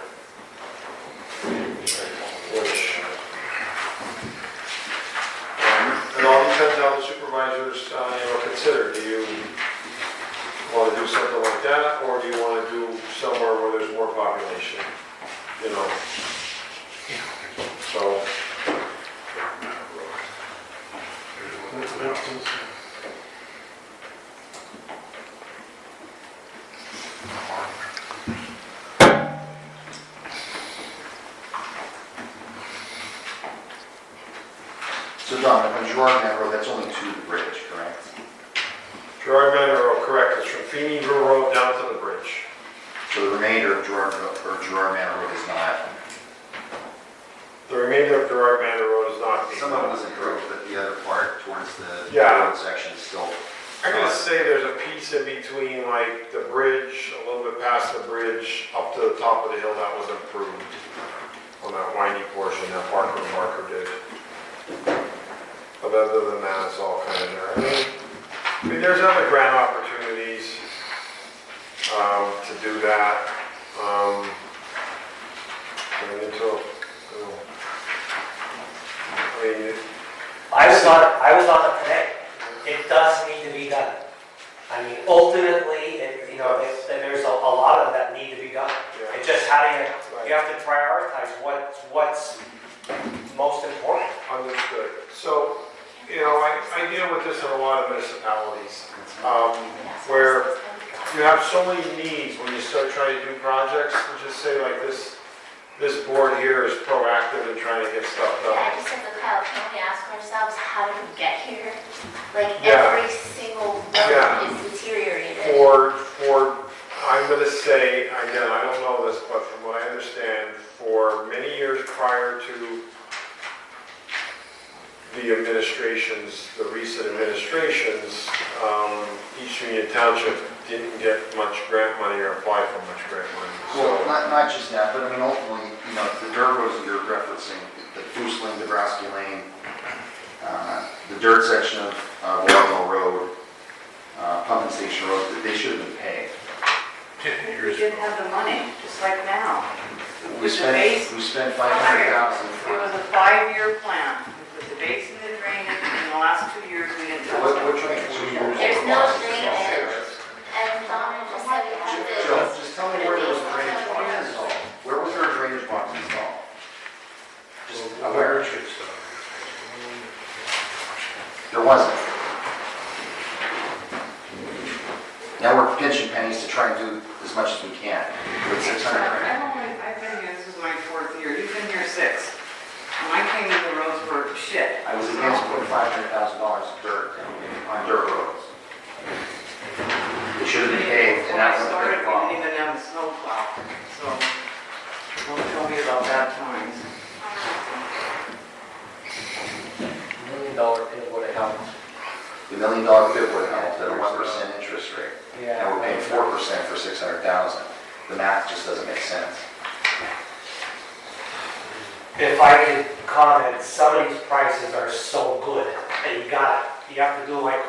Which, it all depends how the supervisors, consider. Do you want to do something like that, or do you want to do somewhere where there's more population? So. So Don, on Gerard Manor Road, that's only to the bridge, correct? Gerard Manor Road, correct. It's from Feeneyville Road down to the bridge. So the remainder of Gerard Manor Road is not. The remainder of Gerard Manor Road is not being Some of done. it was improved, but the other part towards the Yeah. road section is still. I'm gonna say there's a piece in between, like, the bridge, a little bit past the bridge, up to the top of the hill that was improved on that windy portion that Parker did. But other than that, it's all kind of there. I mean, there's other grant opportunities to do that. I was on it today. It does need to be done. I mean, ultimately, there's a lot of that need to be done. Yeah. It's just how you have to prioritize what's most important. Understood. So, I deal with this in a lot of municipalities, where you have so many needs when you start trying to do projects. We just say like this board here is proactive in trying to get stuff done. Yeah, I just said, look, Kyle, can we ask ourselves, how did we get here? Like, Yeah. every single Yeah. road is deteriorated. I'm gonna say, again, I don't know this, but from what I understand, for many years prior to the administrations, the recent administrations, East Union Township didn't get much grant money or apply for much grant money. Well, So, not just that, but I mean, ultimately, the dirt roads that you're referencing, the Foosling, Nebraska Lane, the dirt section of Warrenville Road, Pumping Station Road, they should have been paved. We didn't have the money, just like now. We spent $500,000. It was a 5-year plan. We put the base in the drainage, in the last 2 years, we didn't touch What it. drainage? There's no drainage, and Donna just said we have to. Joe, just tell me where there was a drainage box installed. Where was there a drainage box installed? Just where? There wasn't. Now we're pinching pennies to try and do as much as we can. With 600 grand. I've been here, this is my 4th year, you've been here 6. When I came in, the roads were shit. I was against putting $500,000 dirt on dirt roads. It should have been paved, and When I that was a started, big we problem. didn't even have a snow plow, so don't tell me about bad times. $1 million pit would have helped. The $1 million bid would have helped at a 1% interest rate. Yeah. And we're paying 4% for 600,000. The math just doesn't make sense. If I could comment, some of these prices are so good that you have to do like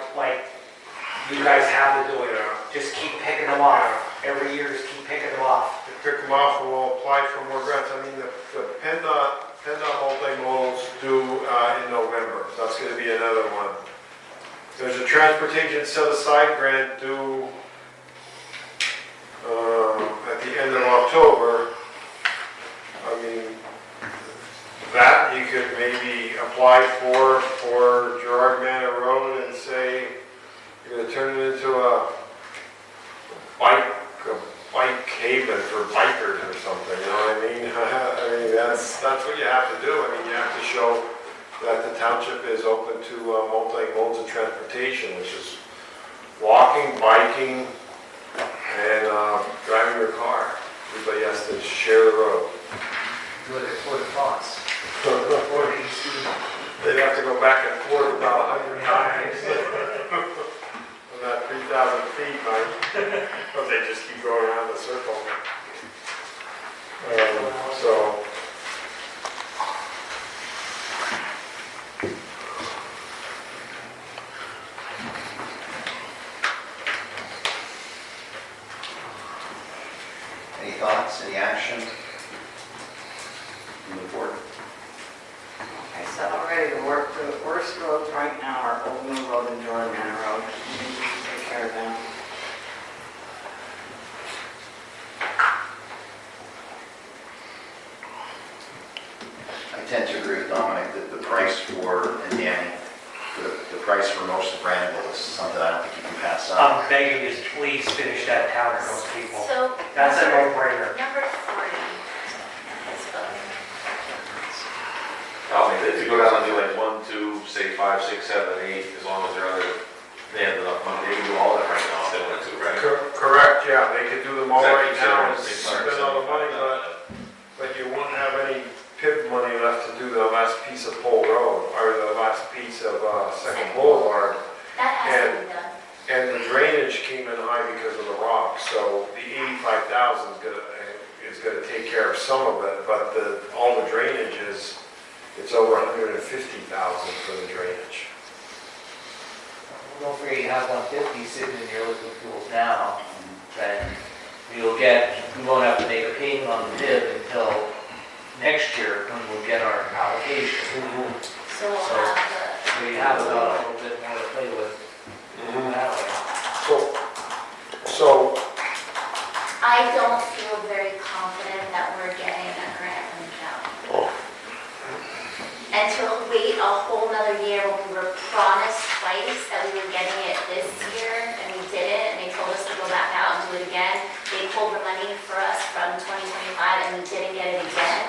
you guys have to do it. Just keep picking them off. Every year, just keep picking them off. We pick them off and we'll apply for more grants. I mean, the PennDOT multimodals due in November. That's gonna be another one. There's a transportation set aside grant due at the end of October. I mean, that you could maybe apply for Gerard Manor Road and say you're gonna turn it into a bike haven for bikers or something, you know what I mean? I mean, that's what you have to do. I mean, you have to show that the township is open to multi-modes of transportation, which is walking, biking, and driving your car. Everybody has to share the road. Do it at Tour de France. They'd have to go back and forth about 100 times. On that 3,000 feet, right? But they just keep going around the circle. So. Any thoughts, any action? Move forward. I said already, the worst roads right now are Old Mill Road and Jordan Manor Road. We need to take care of them. I tend to agree with Dominic that the price for, and Danny, the price for most of Brandville is something I don't think you can pass up. I'm begging you to please finish that town for those people. So. That's a no-brainer. Number 40 is I mean, if you go down and do like 1, 2, say 5, 6, 7, 8, as long as they're under, they have enough money, they can do all that right now if they wanted to, right? Correct, yeah, they could do them all right now and Exactly, spend all the money, but you won't have any PIP money left to do the last piece of Pole Road, or the last piece of Second Boulevard. That has to be done. And the drainage came in high because of the rock, so the 85,000 is gonna take care of some of it, but all the drainage is, it's over 150,000 for the drainage. Don't forget you have 150 sitting in your liquid fuels now, and we won't have to make a payment on the PIP until next year when we'll get our allocation. So we'll have We have a little bit more to play with that way. So, I don't feel very confident that we're getting a grant from the county. And to wait a whole nother year when we were promised twice that we were getting it this year and we didn't, and they told us to go back out and do it again. They pulled the money for us from 2025 and we didn't get it again.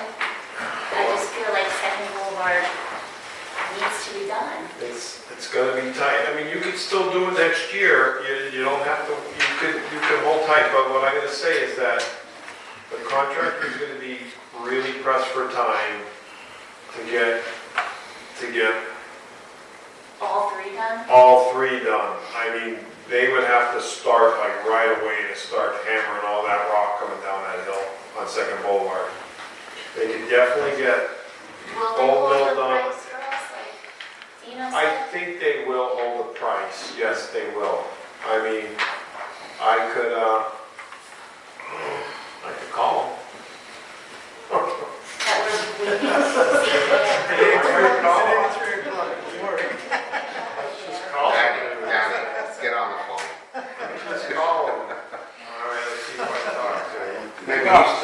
I just feel like Second Boulevard needs to be done. it's gonna be tight. I mean, you could still do it next year, you don't have to, you could hold tight, but what I'm gonna say is that the contractor is gonna be really pressed for time to get All three done? all three done. I mean, they would have to start like right away to start hammering all that rock coming down that hill on Second Boulevard. They could definitely get Will they Old hold Mill the done. price for us, like Dino I said? think they will hold the price, yes, they will. I mean, I could call them. That we're waiting to Danny, get on the phone. Just call them. All right, let's see if I can talk to him. Maybe he's